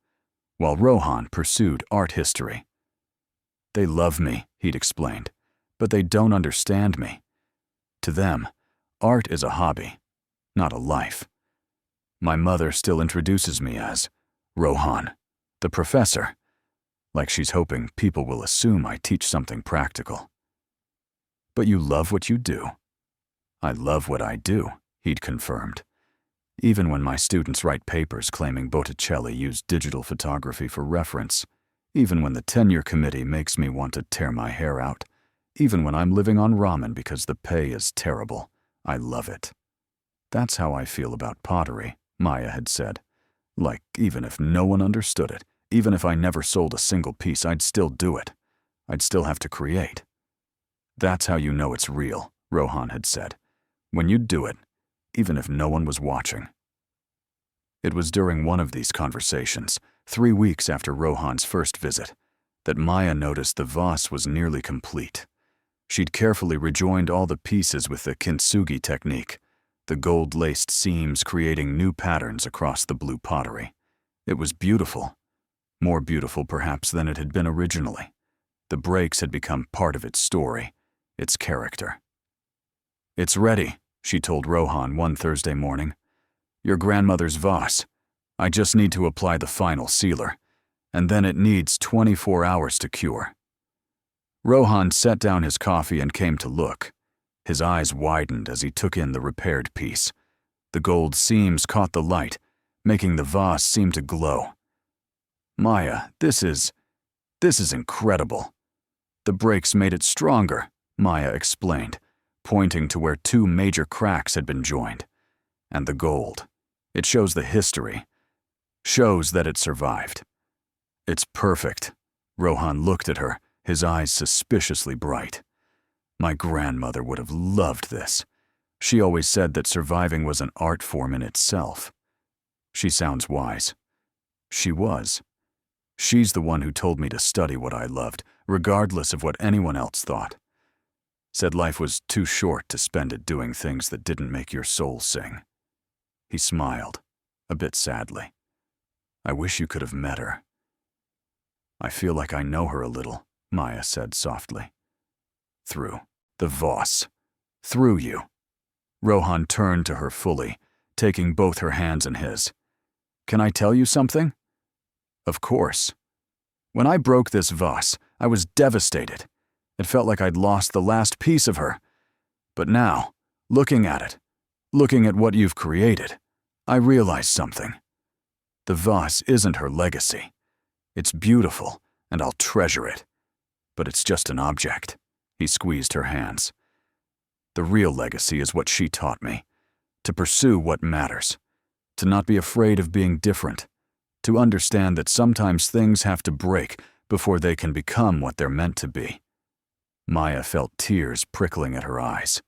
while Rohan pursued art history. "They love me," he'd explained, "but they don't understand me. To them, art is a hobby, not a life. My mother still introduces me as Rohan, the professor, like she's hoping people will assume I teach something practical." "But you love what you do." "I love what I do," he'd confirmed. "Even when my students write papers claiming Botticelli used digital photography for reference, even when the tenure committee makes me want to tear my hair out, even when I'm living on ramen because the pay is terrible, I love it." "That's how I feel about pottery," Maya had said. "Like, even if no one understood it, even if I never sold a single piece, I'd still do it. I'd still have to create." "That's how you know it's real," Rohan had said. "When you do it, even if no one was watching. It was during one of these conversations, 3 weeks after Rohan's first visit, that Maya noticed the vase was nearly complete. She'd carefully rejoined all the pieces with the kintsugi technique, the gold-laced seams creating new patterns across the blue pottery. It was beautiful, more beautiful perhaps than it had been originally. The breaks had become part of its story, its character. "It's ready," she told Rohan one Thursday morning. "Your grandmother's vase. I just need to apply the final sealer, and then it needs 24 hours to cure." Rohan set down his coffee and came to look. His eyes widened as he took in the repaired piece. The gold seams caught the light, making the vase seem to glow. "Maya, this is incredible." "The breaks made it stronger," Maya explained, pointing to where 2 major cracks had been joined. "And the gold. It shows the history. Shows that it survived." "It's perfect." Rohan looked at her, his eyes suspiciously bright. "My grandmother would have loved this. She always said that surviving was an art form in itself." She sounds wise. She was. She's the one who told me to study what I loved, regardless of what anyone else thought. Said life was too short to spend it doing things that didn't make your soul sing. He smiled, a bit sadly. "I wish you could have met her." "I feel like I know her a little," Maya said softly. "Through the vase. Through you." Rohan turned to her fully, taking both her hands in his. "Can I tell you something?" "Of course." "When I broke this vase, I was devastated. It felt like I'd lost the last piece of her. But now, looking at it, looking at what you've created, I realize something. The vase isn't her legacy. It's beautiful, and I'll treasure it. But it's just an object." He squeezed her hands. "The real legacy is what she taught me. To pursue what matters. To not be afraid of being different. To understand that sometimes things have to break before they can become what they're meant to be." Maya felt tears prickling at her eyes.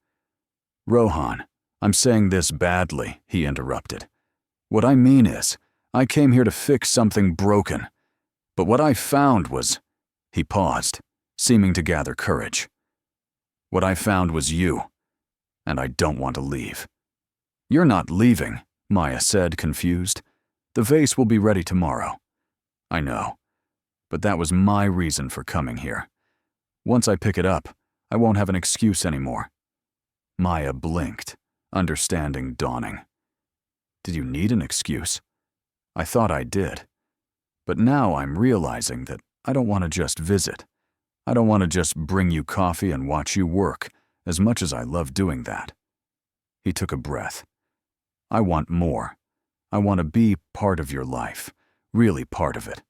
"Rohan, I'm saying this badly," he interrupted. "What I mean is, I came here to fix something broken. But what I found was—" He paused, seeming to gather courage. "What I found was you, and I don't want to leave." "You're not leaving," Maya said, confused. "The vase will be ready tomorrow." "I know, but that was my reason for coming here. Once I pick it up, I won't have an excuse anymore." Maya blinked, understanding dawning. "Did you need an excuse?" "I thought I did. But now I'm realizing that I don't want to just visit. I don't want to just bring you coffee and watch you work, as much as I love doing that." He took a breath. "I want more. I want to be part of your life, really part of it.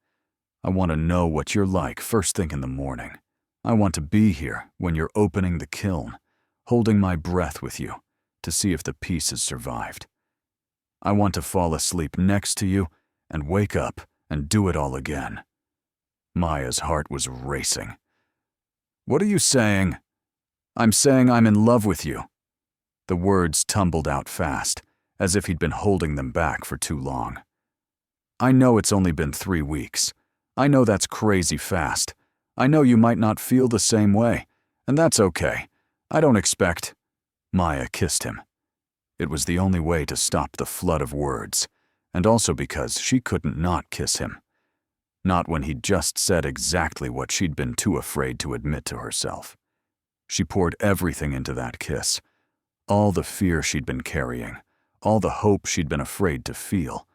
I want to know what you're like first thing in the morning. I want to be here when you're opening the kiln, holding my breath with you, to see if the pieces survived. I want to fall asleep next to you and wake up and do it all again." Maya's heart was racing. "What are you saying?" "I'm saying I'm in love with you." The words tumbled out fast, as if he'd been holding them back for too long. "I know it's only been 3 weeks. I know that's crazy fast. I know you might not feel the same way, and that's okay. I don't expect—" Maya kissed him. It was the only way to stop the flood of words, and also because she couldn't not kiss him. Not when he'd just said exactly what she'd been too afraid to admit to herself. She poured everything into that kiss. All the fear she'd been carrying, all the hope she'd been afraid to feel,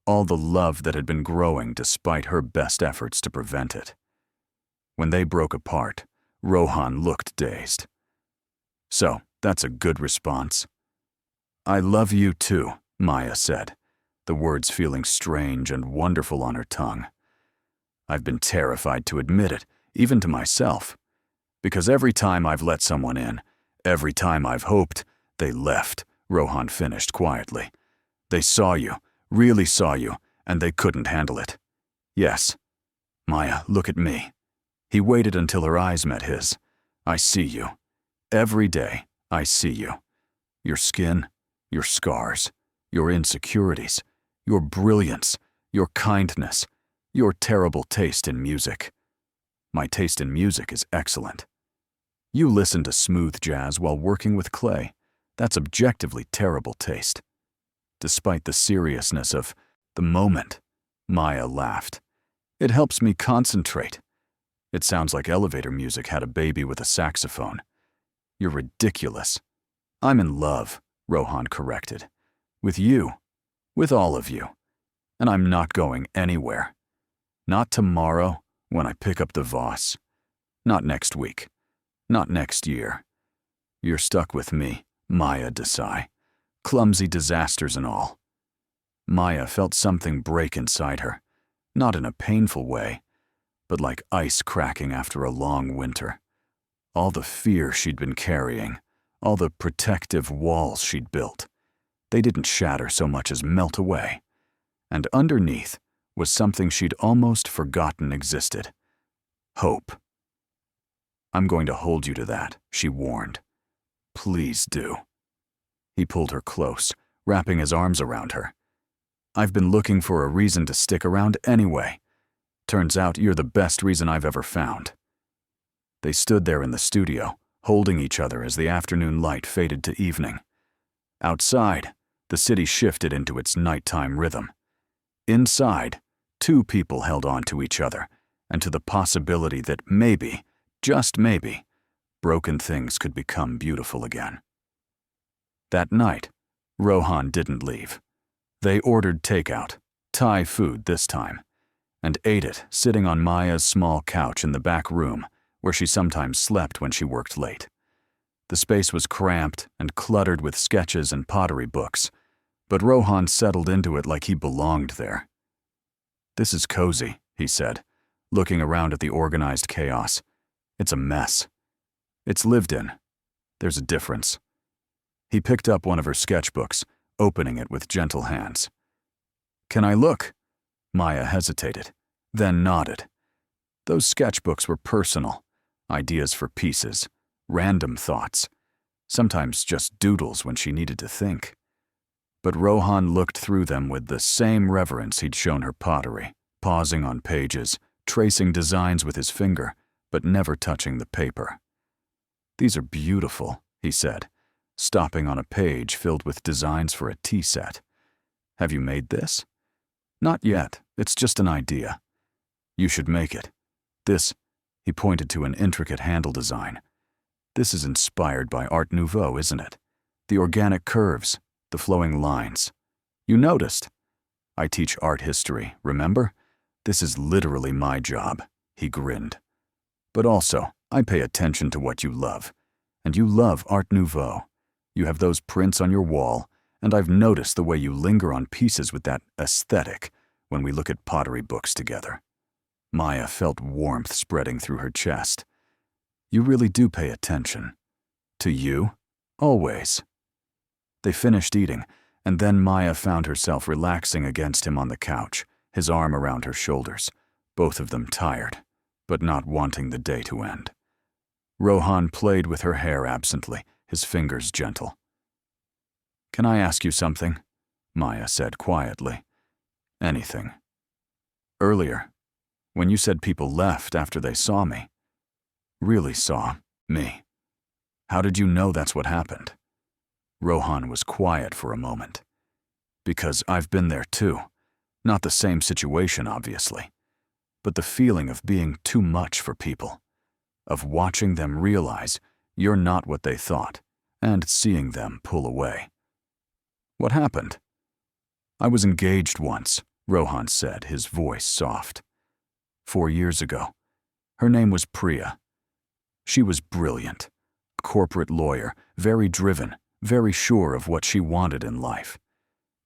all the love that had been growing despite her best efforts to prevent it. When they broke apart, Rohan looked dazed. "So, that's a good response." "I love you too," Maya said, the words feeling strange and wonderful on her tongue. "I've been terrified to admit it, even to myself. Because every time I've let someone in, every time I've hoped, they left," Rohan finished quietly. "They saw you, really saw you, and they couldn't handle it. Yes. Maya, look at me." He waited until her eyes met his. "I see you. Every day, I see you. Your skin, your scars, your insecurities, your brilliance, your kindness, your terrible taste in music. My taste in music is excellent. You listen to smooth jazz while working with clay. That's objectively terrible taste. Despite the seriousness of the moment, Maya laughed. It helps me concentrate. It sounds like elevator music had a baby with a saxophone. You're ridiculous. I'm in love, Rohan corrected. With you. With all of you. And I'm not going anywhere. Not tomorrow, when I pick up the Voss. Not next week. Not next year. You're stuck with me, Maya Desai. Clumsy disasters and all. Maya felt something break inside her, not in a painful way, but like ice cracking after a long winter. All the fear she'd been carrying, all the protective walls she'd built, they didn't shatter so much as melt away. And underneath was something she'd almost forgotten existed. Hope. I'm going to hold you to that, she warned. Please do. He pulled her close, wrapping his arms around her. I've been looking for a reason to stick around anyway. Turns out you're the best reason I've ever found. They stood there in the studio, holding each other as the afternoon light faded to evening. Outside, the city shifted into its nighttime rhythm. Inside, two people held on to each other and to the possibility that maybe, just maybe, broken things could become beautiful again. That night, Rohan didn't leave. They ordered takeout, Thai food this time, and ate it sitting on Maya's small couch in the back room where she sometimes slept when she worked late. The space was cramped and cluttered with sketches and pottery books, but Rohan settled into it like he belonged there. This is cozy, he said, looking around at the organized chaos. It's a mess. It's lived in. There's a difference. He picked up one of her sketchbooks, opening it with gentle hands. Can I look? Maya hesitated, then nodded. Those sketchbooks were personal, ideas for pieces, random thoughts, sometimes just doodles when she needed to think. But Rohan looked through them with the same reverence he'd shown her pottery, pausing on pages, tracing designs with his finger, but never touching the paper. These are beautiful, he said, stopping on a page filled with designs for a tea set. Have you made this? Not yet, it's just an idea. You should make it. This, he pointed to an intricate handle design. This is inspired by Art Nouveau, isn't it? The organic curves, the flowing lines. You noticed. I teach art history, remember? This is literally my job, he grinned. But also, I pay attention to what you love. And you love Art Nouveau. You have those prints on your wall, and I've noticed the way you linger on pieces with that aesthetic when we look at pottery books together. Maya felt warmth spreading through her chest. You really do pay attention. To you? Always. They finished eating, and then Maya found herself relaxing against him on the couch, his arm around her shoulders, both of them tired, but not wanting the day to end. Rohan played with her hair absently, his fingers gentle. Can I ask you something? Maya said quietly. Anything. Earlier, when you said people left after they saw me, really saw me, how did you know that's what happened? Rohan was quiet for a moment. Because I've been there too. Not the same situation, obviously, but the feeling of being too much for people, of watching them realize you're not what they thought, and seeing them pull away. What happened? I was engaged once, Rohan said, his voice soft. 4 years ago. Her name was Priya. She was brilliant, a corporate lawyer, very driven, very sure of what she wanted in life.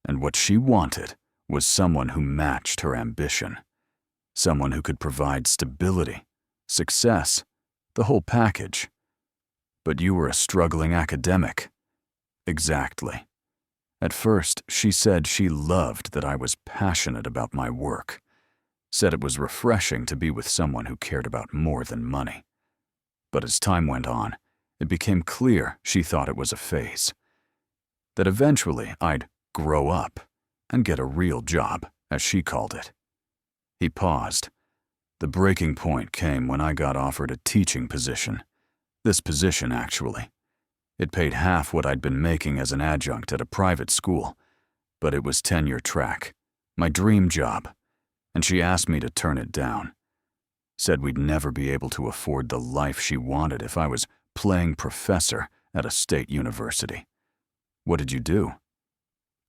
And what she wanted was someone who matched her ambition, someone who could provide stability, success, the whole package. But you were a struggling academic. Exactly. At first, she said she loved that I was passionate about my work, said it was refreshing to be with someone who cared about more than money. But as time went on, it became clear she thought it was a phase. that eventually I'd grow up and get a real job, as she called it. He paused. The breaking point came when I got offered a teaching position. This position, actually. It paid half what I'd been making as an adjunct at a private school, but it was tenure track, my dream job, and she asked me to turn it down. Said we'd never be able to afford the life she wanted if I was playing professor at a state university. What did you do?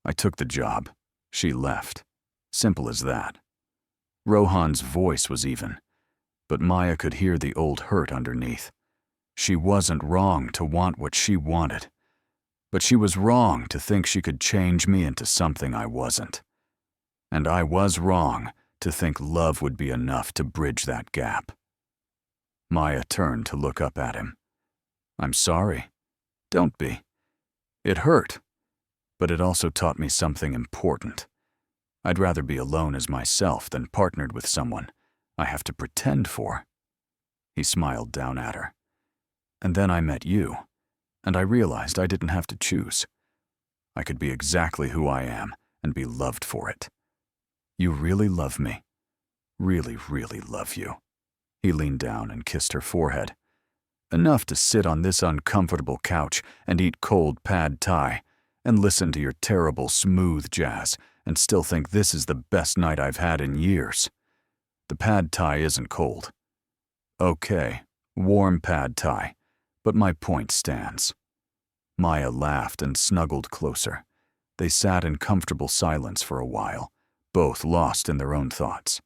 I took the job. She left. Simple as that. Rohan's voice was even, but Maya could hear the old hurt underneath. She wasn't wrong to want what she wanted, but she was wrong to think she could change me into something I wasn't. And I was wrong to think love would be enough to bridge that gap. Maya turned to look up at him. I'm sorry. Don't be. It hurt, but it also taught me something important. I'd rather be alone as myself than partnered with someone I have to pretend for. He smiled down at her. And then I met you, and I realized I didn't have to choose. I could be exactly who I am and be loved for it. You really love me. Really, really love you. He leaned down and kissed her forehead. Enough to sit on this uncomfortable couch and eat cold pad thai and listen to your terrible smooth jazz and still think this is the best night I've had in years. The pad thai isn't cold. Okay, warm pad thai, but my point stands. Maya laughed and snuggled closer. They sat in comfortable silence for a while, both lost in their own thoughts.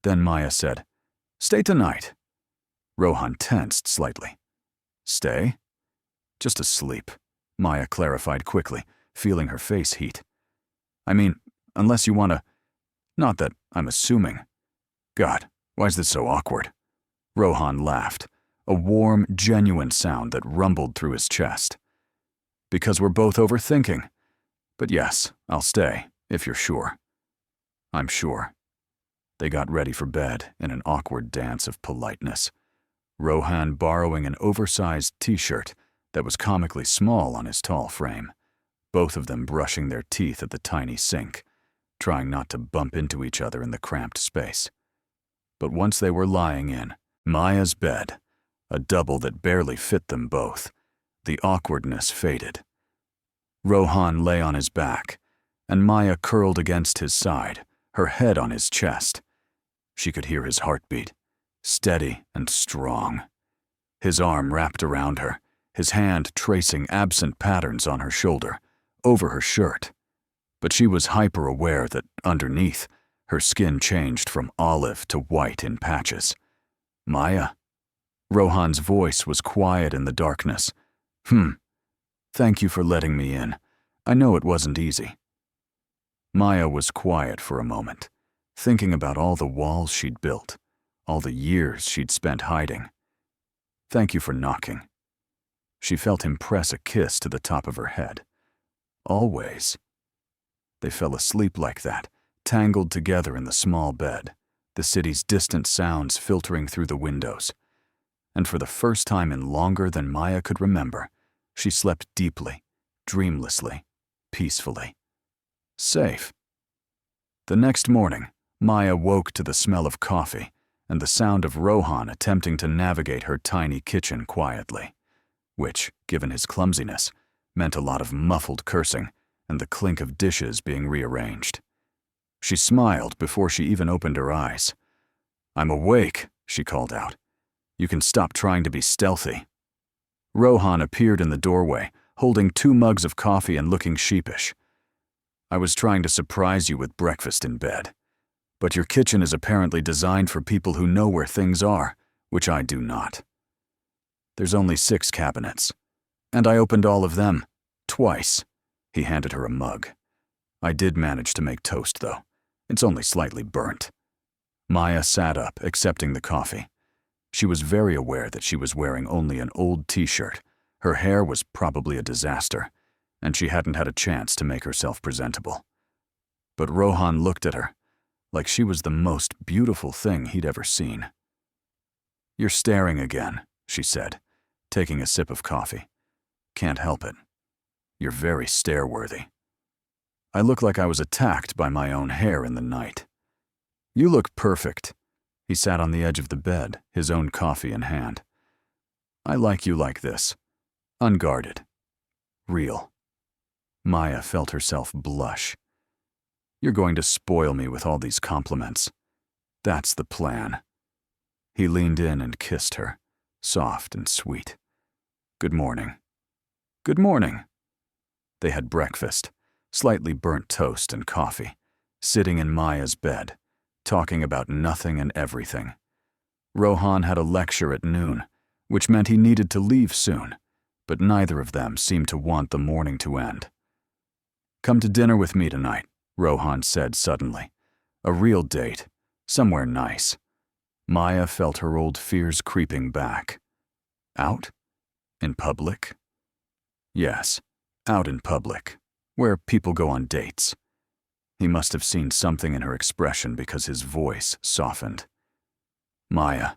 Then Maya said, Stay tonight. Rohan tensed slightly. Stay? Just asleep, Maya clarified quickly, feeling her face heat. I mean, unless you want to... Not that I'm assuming. God, why is this so awkward? Rohan laughed, a warm, genuine sound that rumbled through his chest. Because we're both overthinking. But yes, I'll stay, if you're sure. I'm sure. They got ready for bed in an awkward dance of politeness. Rohan borrowing an oversized t-shirt that was comically small on his tall frame, both of them brushing their teeth at the tiny sink, trying not to bump into each other in the cramped space. But once they were lying in Maya's bed, a double that barely fit them both, the awkwardness faded. Rohan lay on his back, and Maya curled against his side, her head on his chest. She could hear his heartbeat, steady and strong. His arm wrapped around her, his hand tracing absent patterns on her shoulder, over her shirt. But she was hyper-aware that underneath, her skin changed from olive to white in patches. Maya? Rohan's voice was quiet in the darkness. Thank you for letting me in. I know it wasn't easy. Maya was quiet for a moment, thinking about all the walls she'd built, all the years she'd spent hiding. Thank you for knocking. She felt him press a kiss to the top of her head. Always. They fell asleep like that, tangled together in the small bed, the city's distant sounds filtering through the windows. And for the first time in longer than Maya could remember, she slept deeply, dreamlessly, peacefully. Safe. The next morning, Maya woke to the smell of coffee and the sound of Rohan attempting to navigate her tiny kitchen quietly, which, given his clumsiness, meant a lot of muffled cursing and the clink of dishes being rearranged. She smiled before she even opened her eyes. I'm awake, she called out. You can stop trying to be stealthy. Rohan appeared in the doorway, holding 2 mugs of coffee and looking sheepish. I was trying to surprise you with breakfast in bed. But your kitchen is apparently designed for people who know where things are, which I do not. There's only 6 cabinets. And I opened all of them. Twice. He handed her a mug. I did manage to make toast, though. It's only slightly burnt. Maya sat up, accepting the coffee. She was very aware that she was wearing only an old t-shirt. Her hair was probably a disaster, and she hadn't had a chance to make herself presentable. But Rohan looked at her, like she was the most beautiful thing he'd ever seen. You're staring again, she said, taking a sip of coffee. Can't help it. You're very stare-worthy. I look like I was attacked by my own hair in the night. You look perfect. He sat on the edge of the bed, his own coffee in hand. I like you like this. Unguarded. Real. Maya felt herself blush. You're going to spoil me with all these compliments. That's the plan. He leaned in and kissed her, soft and sweet. Good morning. Good morning. They had breakfast, slightly burnt toast and coffee, sitting in Maya's bed, talking about nothing and everything. Rohan had a lecture at noon, which meant he needed to leave soon, but neither of them seemed to want the morning to end. Come to dinner with me tonight, Rohan said suddenly. A real date, somewhere nice. Maya felt her old fears creeping back. Out? In public? Yes, out in public, where people go on dates. He must have seen something in her expression because his voice softened. Maya,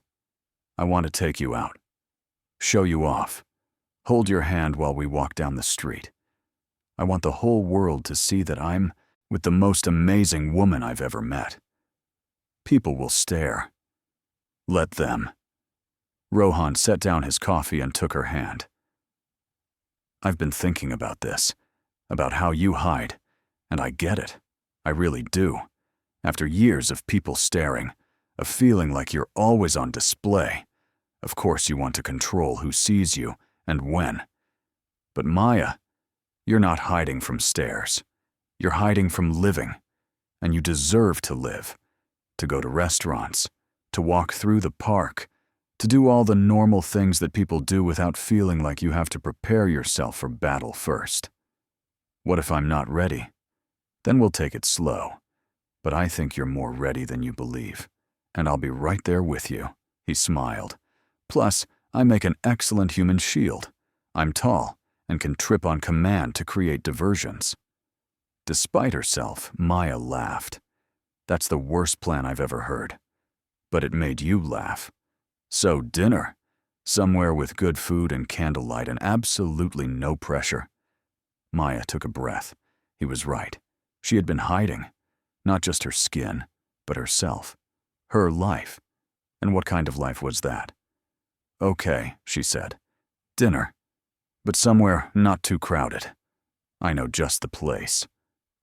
I want to take you out. Show you off. Hold your hand while we walk down the street. I want the whole world to see that I'm with the most amazing woman I've ever met. People will stare. Let them. Rohan set down his coffee and took her hand. I've been thinking about this, about how you hide, and I get it. I really do. After years of people staring, of feeling like you're always on display, of course you want to control who sees you and when. But Maya, you're not hiding from stares. You're hiding from living, and you deserve to live, to go to restaurants, to walk through the park, to do all the normal things that people do without feeling like you have to prepare yourself for battle first. What if I'm not ready? Then we'll take it slow. But I think you're more ready than you believe, and I'll be right there with you, he smiled. Plus, I make an excellent human shield. I'm tall and can trip on command to create diversions. Despite herself, Maya laughed. That's the worst plan I've ever heard. But it made you laugh. So dinner, somewhere with good food and candlelight and absolutely no pressure. Maya took a breath. He was right. She had been hiding, not just her skin, but herself, her life. And what kind of life was that? Okay, she said. Dinner, but somewhere not too crowded. I know just the place.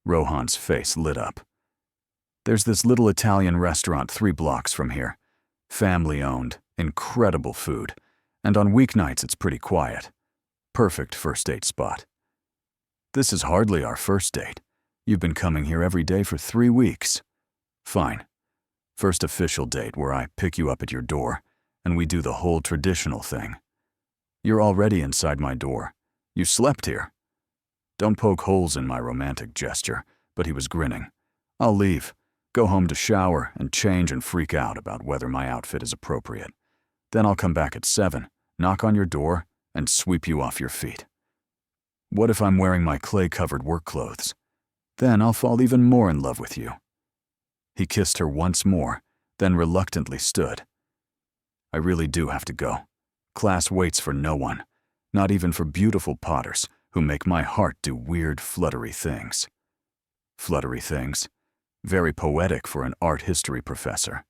Rohan's face lit up. There's this little Italian restaurant 3 blocks from here. Family-owned, incredible food, and on weeknights it's pretty quiet. Perfect first date spot. This is hardly our first date. You've been coming here every day for 3 weeks. Fine. First official date where I pick you up at your door, and we do the whole traditional thing. You're already inside my door. You slept here. Don't poke holes in my romantic gesture, but he was grinning. I'll leave. Go home to shower and change and freak out about whether my outfit is appropriate. Then I'll come back at 7, knock on your door, and sweep you off your feet. What if I'm wearing my clay-covered work clothes? Then I'll fall even more in love with you. He kissed her once more, then reluctantly stood. I really do have to go. Class waits for no one, not even for beautiful potters who make my heart do weird, fluttery things. Fluttery things? Very poetic for an art history professor.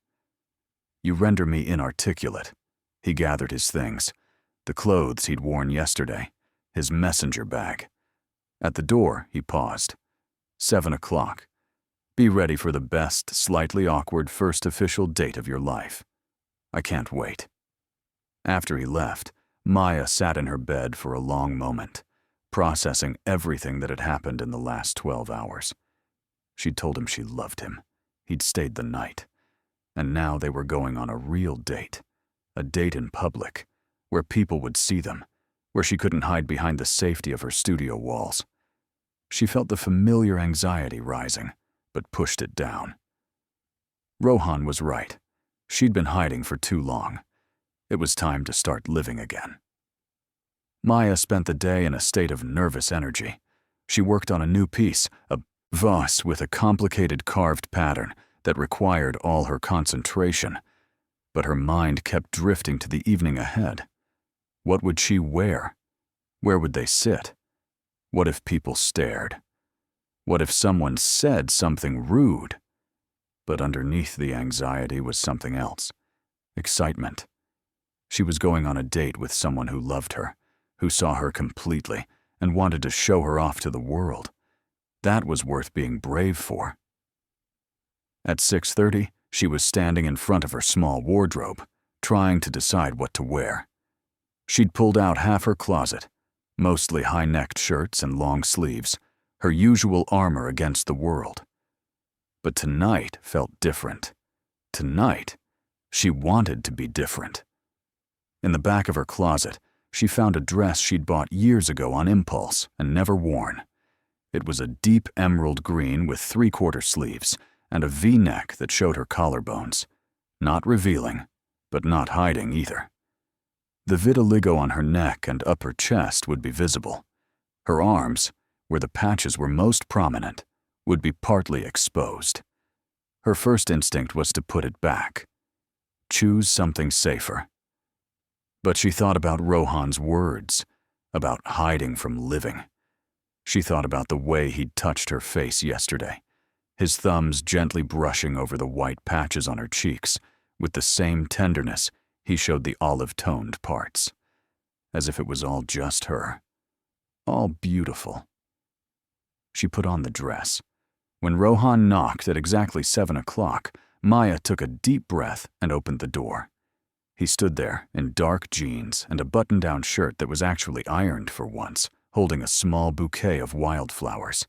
You render me inarticulate. He gathered his things, the clothes he'd worn yesterday, his messenger bag. At the door, he paused. 7 o'clock. Be ready for the best, slightly awkward first official date of your life. I can't wait. After he left, Maya sat in her bed for a long moment, processing everything that had happened in the last 12 hours. She'd told him she loved him. He'd stayed the night. And now they were going on a real date. A date in public, where people would see them, where she couldn't hide behind the safety of her studio walls. She felt the familiar anxiety rising, but pushed it down. Rohan was right. She'd been hiding for too long. It was time to start living again. Maya spent the day in a state of nervous energy. She worked on a new piece, a vase with a complicated carved pattern that required all her concentration, but her mind kept drifting to the evening ahead. What would she wear? Where would they sit? What if people stared? What if someone said something rude? But underneath the anxiety was something else. Excitement. She was going on a date with someone who loved her, who saw her completely, and wanted to show her off to the world. That was worth being brave for. At 6:30, she was standing in front of her small wardrobe, trying to decide what to wear. She'd pulled out half her closet, mostly high-necked shirts and long sleeves, her usual armor against the world. But tonight felt different. Tonight, she wanted to be different. In the back of her closet, she found a dress she'd bought years ago on impulse and never worn. It was a deep emerald green with 3/4 sleeves and a V-neck that showed her collarbones. Not revealing, but not hiding either. The vitiligo on her neck and upper chest would be visible. Her arms, where the patches were most prominent, would be partly exposed. Her first instinct was to put it back. Choose something safer. But she thought about Rohan's words, about hiding from living. She thought about the way he'd touched her face yesterday, his thumbs gently brushing over the white patches on her cheeks, with the same tenderness he showed the olive-toned parts, as if it was all just her. All beautiful. She put on the dress. When Rohan knocked at exactly 7 o'clock, Maya took a deep breath and opened the door. He stood there in dark jeans and a button-down shirt that was actually ironed for once, holding a small bouquet of wildflowers.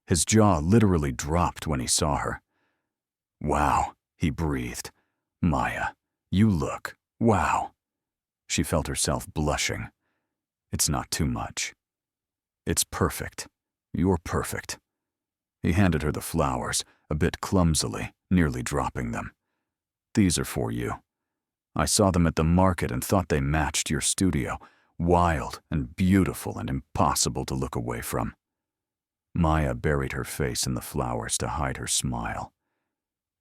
His jaw literally dropped when he saw her. "Wow," he breathed. "Maya, you look, wow." She felt herself blushing. "It's not too much." "It's perfect. You're perfect." He handed her the flowers, a bit clumsily, nearly dropping them. "These are for you. I saw them at the market and thought they matched your studio. Wild and beautiful and impossible to look away from." Maya buried her face in the flowers to hide her smile.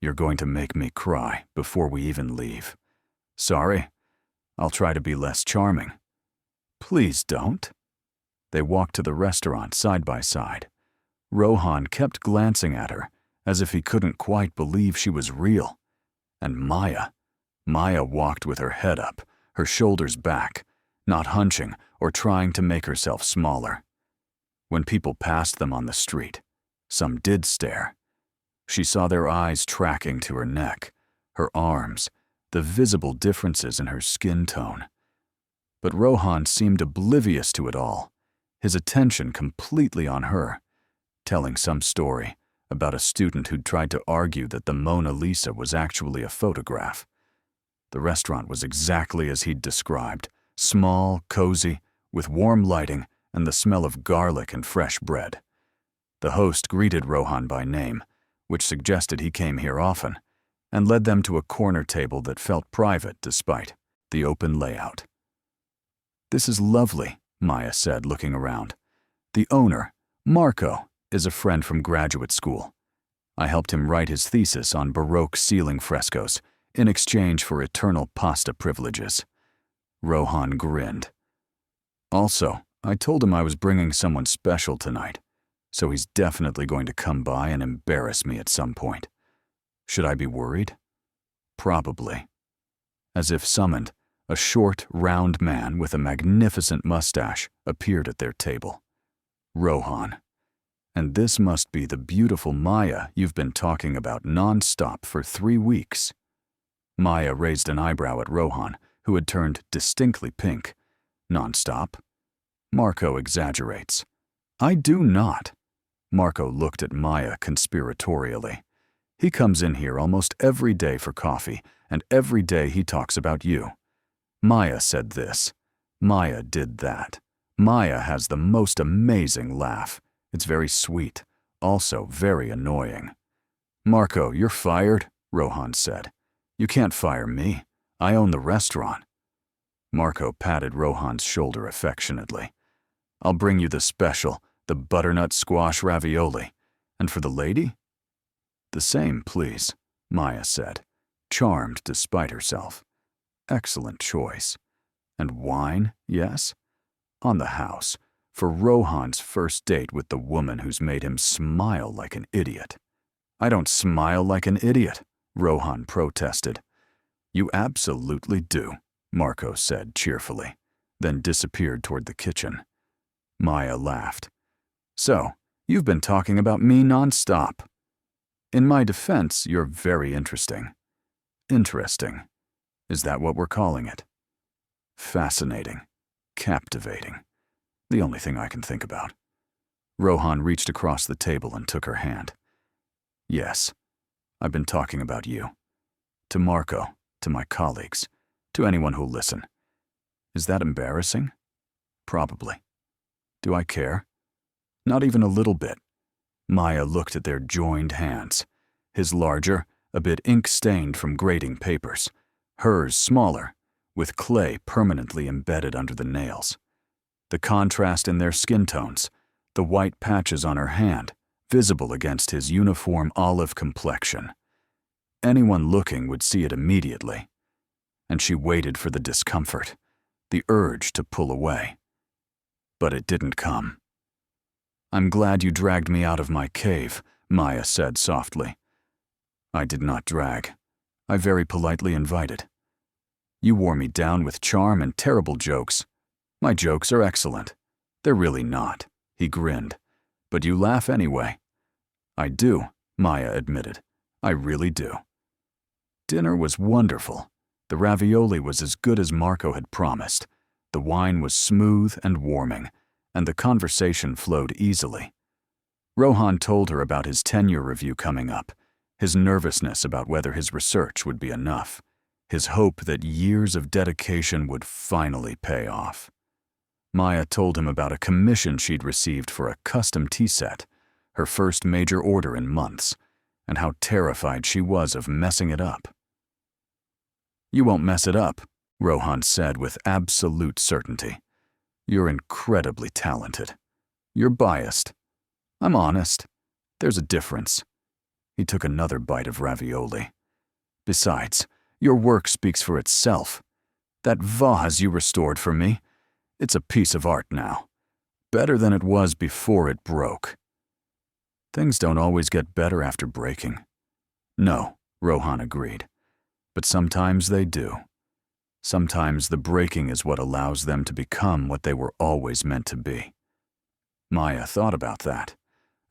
"You're going to make me cry before we even leave." "Sorry. I'll try to be less charming." "Please don't." They walked to the restaurant side by side. Rohan kept glancing at her, as if he couldn't quite believe she was real. And Maya walked with her head up, her shoulders back, not hunching or trying to make herself smaller. When people passed them on the street, some did stare. She saw their eyes tracking to her neck, her arms, the visible differences in her skin tone. But Rohan seemed oblivious to it all, his attention completely on her, telling some story about a student who'd tried to argue that the Mona Lisa was actually a photograph. The restaurant was exactly as he'd described, small, cozy, with warm lighting and the smell of garlic and fresh bread. The host greeted Rohan by name, which suggested he came here often, and led them to a corner table that felt private despite the open layout. "This is lovely," Maya said, looking around. "The owner, Marco, is a friend from graduate school. I helped him write his thesis on Baroque ceiling frescoes in exchange for eternal pasta privileges." Rohan grinned. "Also, I told him I was bringing someone special tonight, so he's definitely going to come by and embarrass me at some point. Should I be worried? Probably." As if summoned, a short, round man with a magnificent mustache appeared at their table. "Rohan. And this must be the beautiful Maya you've been talking about non-stop for 3 weeks." Maya raised an eyebrow at Rohan, who had turned distinctly pink. "Non-stop?" Marco exaggerates. "I do not." Marco looked at Maya conspiratorially. "He comes in here almost every day for coffee, and every day he talks about you. Maya said this. Maya did that. Maya has the most amazing laugh. It's very sweet, also very annoying." "Marco, you're fired," Rohan said. "You can't fire me. I own the restaurant." Marco patted Rohan's shoulder affectionately. "I'll bring you the special, the butternut squash ravioli. And for the lady?" "The same, please," Maya said, charmed despite herself. "Excellent choice. And wine, yes?" "On the house. for Rohan's first date with the woman who's made him smile like an idiot. "I don't smile like an idiot," Rohan protested. "You absolutely do," Marco said cheerfully, then disappeared toward the kitchen. Maya laughed. "So, you've been talking about me nonstop." "In my defense, you're very interesting." "Interesting. Is that what we're calling it?" "Fascinating. Captivating. The only thing I can think about." Rohan reached across the table and took her hand. "Yes, I've been talking about you. To Marco, to my colleagues, to anyone who'll listen. Is that embarrassing? Probably. Do I care? Not even a little bit." Maya looked at their joined hands, his larger, a bit ink-stained from grading papers, hers smaller, with clay permanently embedded under the nails. The contrast in their skin tones, the white patches on her hand, visible against his uniform olive complexion. Anyone looking would see it immediately. And she waited for the discomfort, the urge to pull away. But it didn't come. "I'm glad you dragged me out of my cave," Maya said softly. "I did not drag. I very politely invited. You wore me down with charm and terrible jokes. My jokes are excellent. They're really not," he grinned. "But you laugh anyway." "I do," Maya admitted. "I really do." Dinner was wonderful. The ravioli was as good as Marco had promised. The wine was smooth and warming, and the conversation flowed easily. Rohan told her about his tenure review coming up, his nervousness about whether his research would be enough, his hope that years of dedication would finally pay off. Maya told him about a commission she'd received for a custom tea set, her first major order in months, and how terrified she was of messing it up. "You won't mess it up," Rohan said with absolute certainty. "You're incredibly talented. You're biased. I'm honest. There's a difference." He took another bite of ravioli. "Besides, your work speaks for itself. That vase you restored for me, it's a piece of art now. Better than it was before it broke." "Things don't always get better after breaking." "No," Rohan agreed. "But sometimes they do. Sometimes the breaking is what allows them to become what they were always meant to be." Maya thought about that,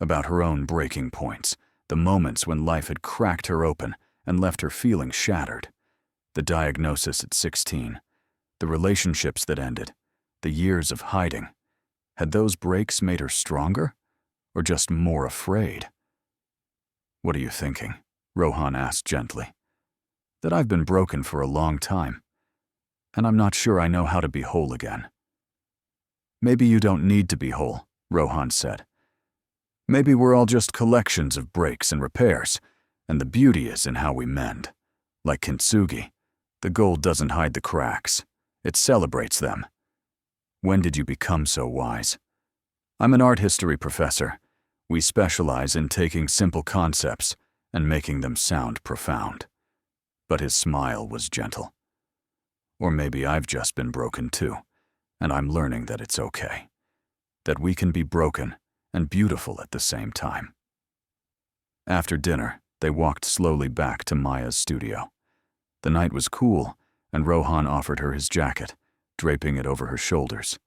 about her own breaking points, the moments when life had cracked her open and left her feeling shattered. The diagnosis at 16, the relationships that ended, the years of hiding. Had those breaks made her stronger, or just more afraid? "What are you thinking?" Rohan asked gently. "That I've been broken for a long time, and I'm not sure I know how to be whole again." "Maybe you don't need to be whole," Rohan said. "Maybe we're all just collections of breaks and repairs, and the beauty is in how we mend. Like kintsugi, the gold doesn't hide the cracks. It celebrates them." "When did you become so wise?" "I'm an art history professor. We specialize in taking simple concepts and making them sound profound." But his smile was gentle. "Or maybe I've just been broken too, and I'm learning that it's okay. That we can be broken and beautiful at the same time." After dinner, they walked slowly back to Maya's studio. The night was cool, and Rohan offered her his jacket, draping it over her shoulders.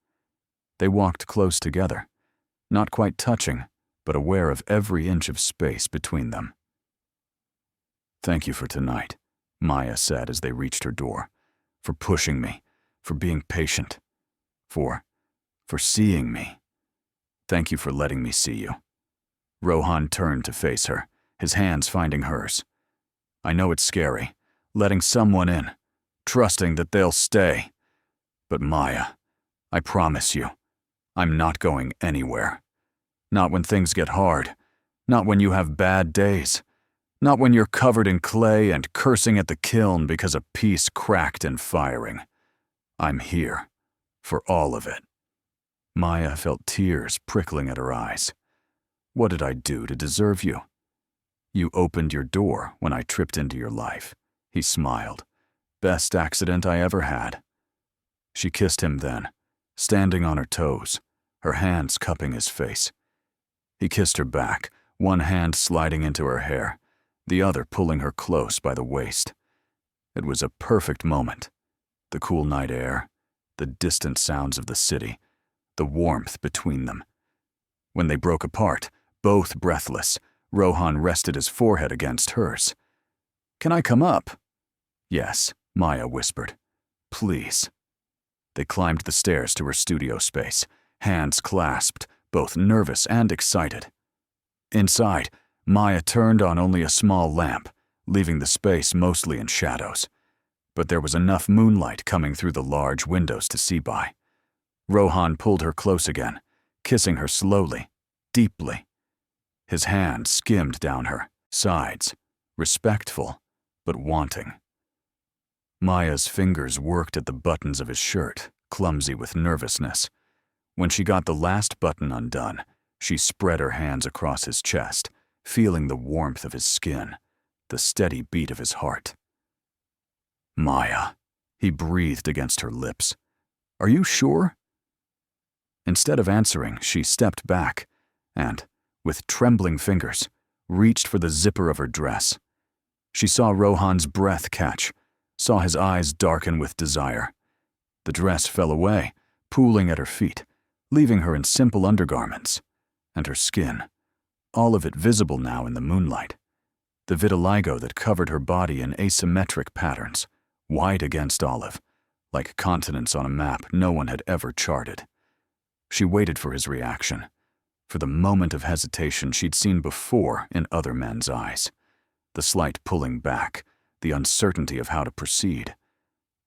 They walked close together, not quite touching, but aware of every inch of space between them. "Thank you for tonight," Maya said as they reached her door. "For pushing me, for being patient, for seeing me. Thank you for letting me see you." Rohan turned to face her, his hands finding hers. "I know it's scary, letting someone in, trusting that they'll stay. But Maya, I promise you, I'm not going anywhere. Not when things get hard, not when you have bad days, not when you're covered in clay and cursing at the kiln because a piece cracked in firing. I'm here, for all of it." Maya felt tears prickling at her eyes. "What did I do to deserve you?" "You opened your door when I tripped into your life," he smiled. "Best accident I ever had." She kissed him then, standing on her toes, her hands cupping his face. He kissed her back, one hand sliding into her hair, the other pulling her close by the waist. It was a perfect moment. The cool night air, the distant sounds of the city, the warmth between them. When they broke apart, both breathless, Rohan rested his forehead against hers. "Can I come up?" "Yes," Maya whispered. "Please." They climbed the stairs to her studio space, hands clasped, both nervous and excited. Inside, Maya turned on only a small lamp, leaving the space mostly in shadows. But there was enough moonlight coming through the large windows to see by. Rohan pulled her close again, kissing her slowly, deeply. His hand skimmed down her sides, respectful, but wanting. Maya's fingers worked at the buttons of his shirt, clumsy with nervousness. When she got the last button undone, she spread her hands across his chest, feeling the warmth of his skin, the steady beat of his heart. "Maya," he breathed against her lips. "Are you sure?" Instead of answering, she stepped back and, with trembling fingers, reached for the zipper of her dress. She saw Rohan's breath catch, saw his eyes darken with desire. The dress fell away, pooling at her feet, leaving her in simple undergarments, and her skin, all of it visible now in the moonlight. The vitiligo that covered her body in asymmetric patterns, white against olive, like continents on a map no one had ever charted. She waited for his reaction, for the moment of hesitation she'd seen before in other men's eyes, the slight pulling back, the uncertainty of how to proceed.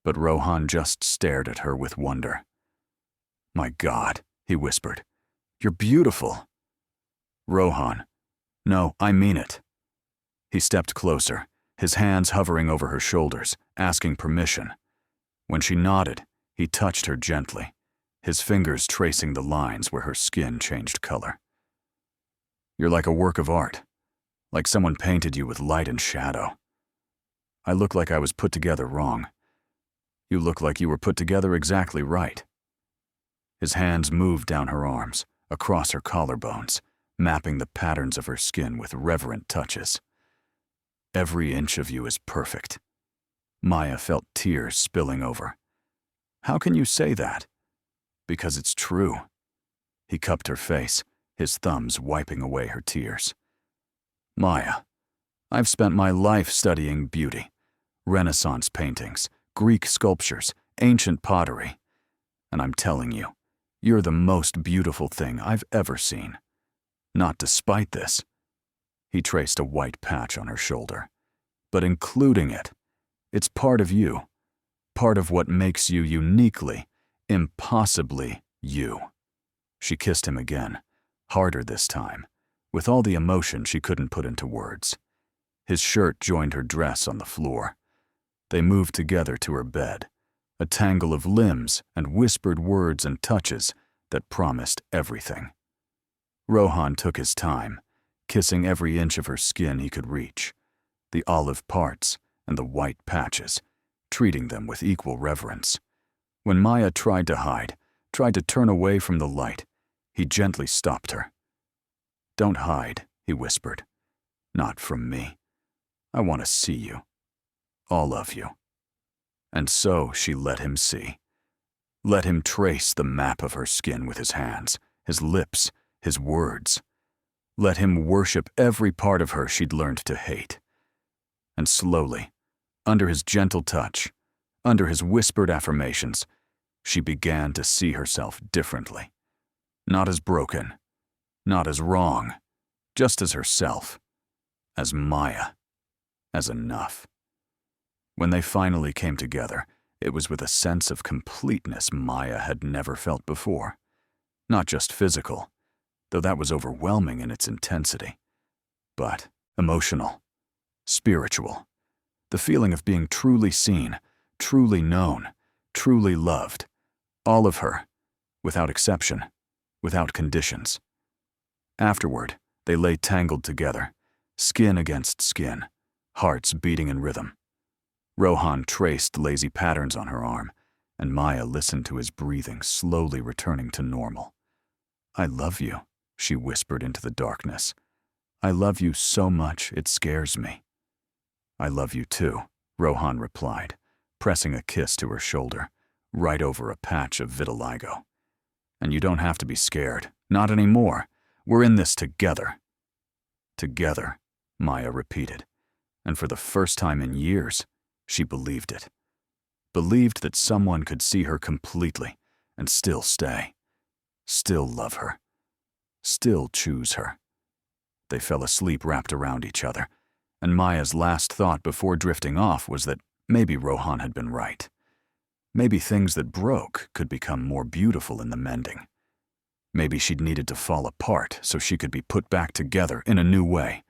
But Rohan just stared at her with wonder. "My God," he whispered, "you're beautiful." "Rohan, no, I mean it." He stepped closer, his hands hovering over her shoulders, asking permission. When she nodded, he touched her gently, his fingers tracing the lines where her skin changed color. "You're like a work of art, like someone painted you with light and shadow. I look like I was put together wrong. You look like you were put together exactly right." His hands moved down her arms, across her collarbones, mapping the patterns of her skin with reverent touches. "Every inch of you is perfect." Maya felt tears spilling over. "How can you say that?" "Because it's true." He cupped her face, his thumbs wiping away her tears. "Maya, I've spent my life studying beauty. Renaissance paintings, Greek sculptures, ancient pottery. And I'm telling you, you're the most beautiful thing I've ever seen. Not despite this." He traced a white patch on her shoulder. "But including it, it's part of you. Part of what makes you uniquely, impossibly you." She kissed him again, harder this time, with all the emotion she couldn't put into words. His shirt joined her dress on the floor. They moved together to her bed, a tangle of limbs and whispered words and touches that promised everything. Rohan took his time, kissing every inch of her skin he could reach, the olive parts and the white patches, treating them with equal reverence. When Maya tried to hide, tried to turn away from the light, he gently stopped her. "Don't hide," he whispered. "Not from me. I want to see you. All of you." And so she let him see. Let him trace the map of her skin with his hands, his lips, his words. Let him worship every part of her she'd learned to hate. And slowly, under his gentle touch, under his whispered affirmations, she began to see herself differently. Not as broken, not as wrong, just as herself, as Maya, as enough. When they finally came together, it was with a sense of completeness Maya had never felt before. Not just physical, though that was overwhelming in its intensity, but emotional, spiritual. The feeling of being truly seen, truly known, truly loved. All of her, without exception, without conditions. Afterward, they lay tangled together, skin against skin, hearts beating in rhythm. Rohan traced lazy patterns on her arm, and Maya listened to his breathing slowly returning to normal. I love you, she whispered into the darkness. I love you so much it scares me. I love you too, Rohan replied, pressing a kiss to her shoulder, right over a patch of vitiligo. And you don't have to be scared. Not anymore. We're in this together. Together, Maya repeated, and for the first time in years, she believed it. Believed that someone could see her completely and still stay, still love her, still choose her. They fell asleep wrapped around each other, and Maya's last thought before drifting off was that maybe Rohan had been right. Maybe things that broke could become more beautiful in the mending. Maybe she'd needed to fall apart so she could be put back together in a new way,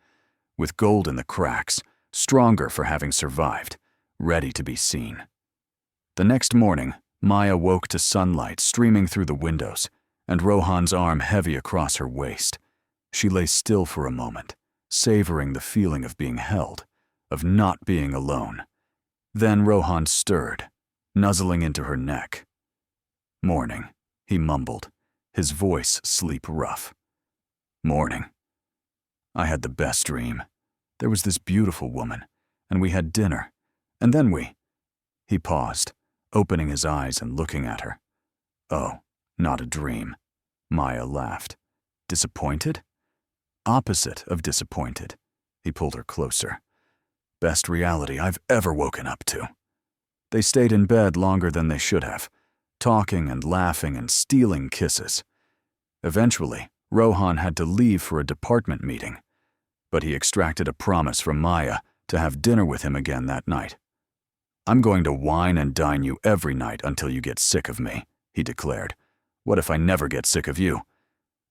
with gold in the cracks, stronger for having survived, ready to be seen. The next morning, Maya woke to sunlight streaming through the windows and Rohan's arm heavy across her waist. She lay still for a moment, savoring the feeling of being held, of not being alone. Then Rohan stirred, nuzzling into her neck. Morning, he mumbled, his voice sleep rough. Morning. I had the best dream. There was this beautiful woman, and we had dinner, and then He paused, opening his eyes and looking at her. Oh, not a dream. Maya laughed. Disappointed? Opposite of disappointed. He pulled her closer. Best reality I've ever woken up to. They stayed in bed longer than they should have, talking and laughing and stealing kisses. Eventually, Rohan had to leave for a department meeting, but he extracted a promise from Maya to have dinner with him again that night. I'm going to wine and dine you every night until you get sick of me, he declared. What if I never get sick of you?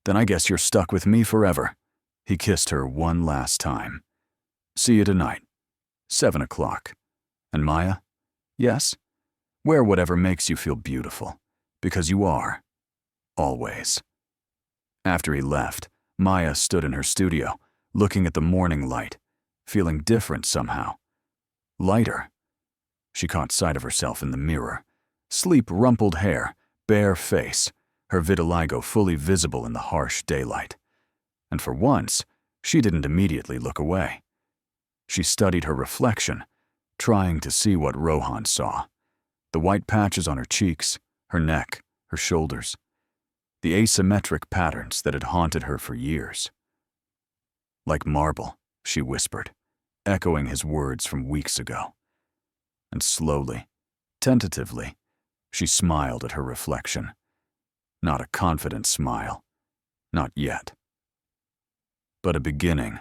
Then I guess you're stuck with me forever. He kissed her one last time. See you tonight. 7 o'clock. And Maya? Yes? Wear whatever makes you feel beautiful, because you are. Always. After he left, Maya stood in her studio, looking at the morning light, feeling different somehow. Lighter. She caught sight of herself in the mirror. Sleep rumpled hair, bare face, her vitiligo fully visible in the harsh daylight. And for once, she didn't immediately look away. She studied her reflection, trying to see what Rohan saw. The white patches on her cheeks, her neck, her shoulders. The asymmetric patterns that had haunted her for years. Like marble, she whispered, echoing his words from weeks ago. And slowly, tentatively, she smiled at her reflection. Not a confident smile. Not yet. But a beginning.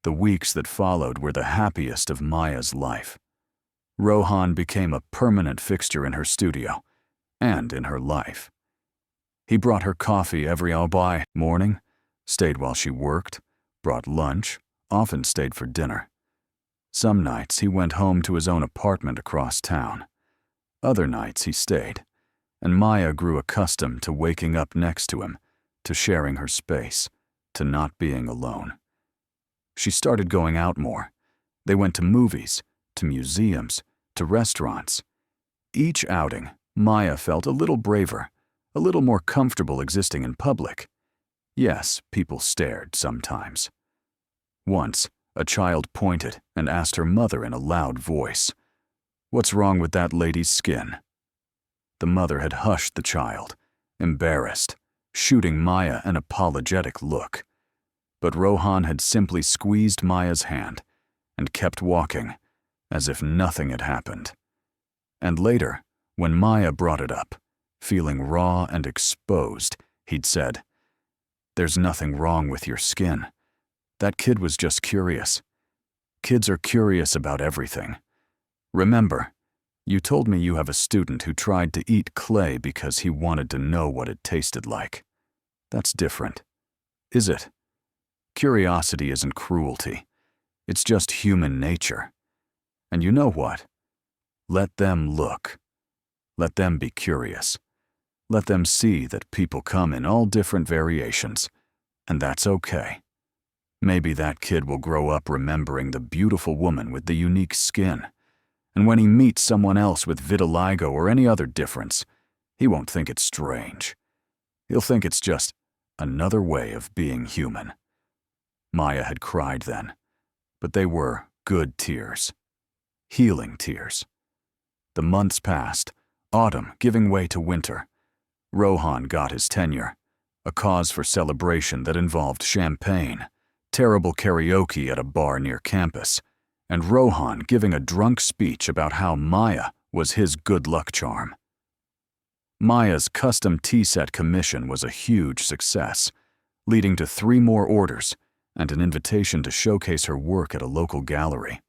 The weeks that followed were the happiest of Maya's life. Rohan became a permanent fixture in her studio and in her life. He brought her coffee every morning, stayed while she worked, brought lunch, often stayed for dinner. Some nights he went home to his own apartment across town. Other nights he stayed, and Maya grew accustomed to waking up next to him, to sharing her space, to not being alone. She started going out more. They went to movies, to museums, to restaurants. Each outing, Maya felt a little braver, a little more comfortable existing in public. Yes, people stared sometimes. Once, a child pointed and asked her mother in a loud voice, "What's wrong with that lady's skin?" The mother had hushed the child, embarrassed, shooting Maya an apologetic look. But Rohan had simply squeezed Maya's hand and kept walking, as if nothing had happened. And later, when Maya brought it up, feeling raw and exposed, he'd said, "There's nothing wrong with your skin. That kid was just curious. Kids are curious about everything. Remember, you told me you have a student who tried to eat clay because he wanted to know what it tasted like. That's different. Is it? Curiosity isn't cruelty. It's just human nature. And you know what? Let them look. Let them be curious. Let them see that people come in all different variations, and that's okay. Maybe that kid will grow up remembering the beautiful woman with the unique skin, and when he meets someone else with vitiligo or any other difference, he won't think it's strange. He'll think it's just Another way of being human. Maya had cried then, but they were good tears. Healing tears. The months passed, autumn giving way to winter. Rohan got his tenure, a cause for celebration that involved champagne, terrible karaoke at a bar near campus, and Rohan giving a drunk speech about how Maya was his good luck charm. Maya's custom tea set commission was a huge success, leading to 3 more orders and an invitation to showcase her work at a local gallery.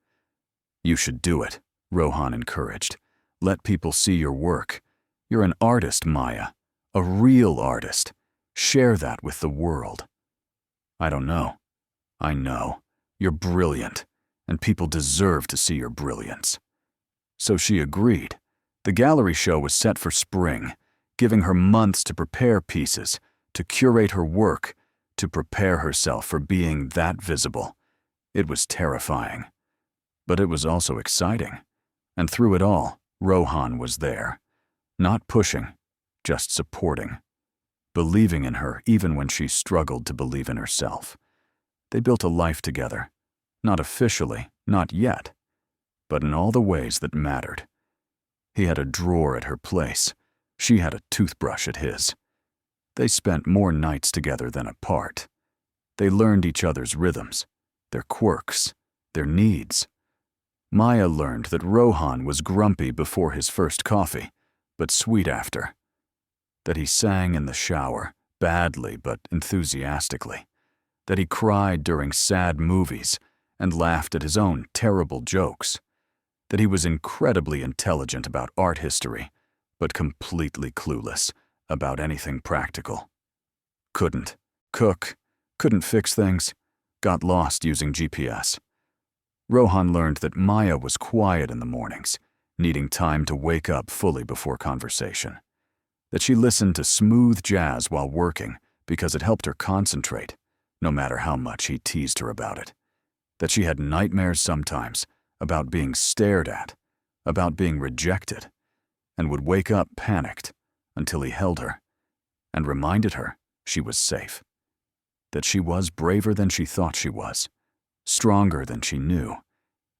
"You should do it," Rohan encouraged. "Let people see your work. You're an artist, Maya, a real artist. Share that with the world." "I don't know." "I know. You're brilliant, and people deserve to see your brilliance." So she agreed. The gallery show was set for spring, giving her months to prepare pieces, to curate her work, to prepare herself for being that visible. It was terrifying. But it was also exciting. And through it all, Rohan was there. Not pushing, just supporting. Believing in her even when she struggled to believe in herself. They built a life together. Not officially, not yet, but in all the ways that mattered. He had a drawer at her place. She had a toothbrush at his. They spent more nights together than apart. They learned each other's rhythms, their quirks, their needs. Maya learned that Rohan was grumpy before his first coffee, but sweet after. That he sang in the shower, badly but enthusiastically. That he cried during sad movies and laughed at his own terrible jokes. That he was incredibly intelligent about art history, but completely clueless about anything practical. Couldn't cook, couldn't fix things, got lost using GPS. Rohan learned that Maya was quiet in the mornings, needing time to wake up fully before conversation. That she listened to smooth jazz while working because it helped her concentrate, no matter how much he teased her about it. That she had nightmares sometimes about being stared at, about being rejected, and would wake up panicked until he held her and reminded her she was safe. That she was braver than she thought she was, stronger than she knew,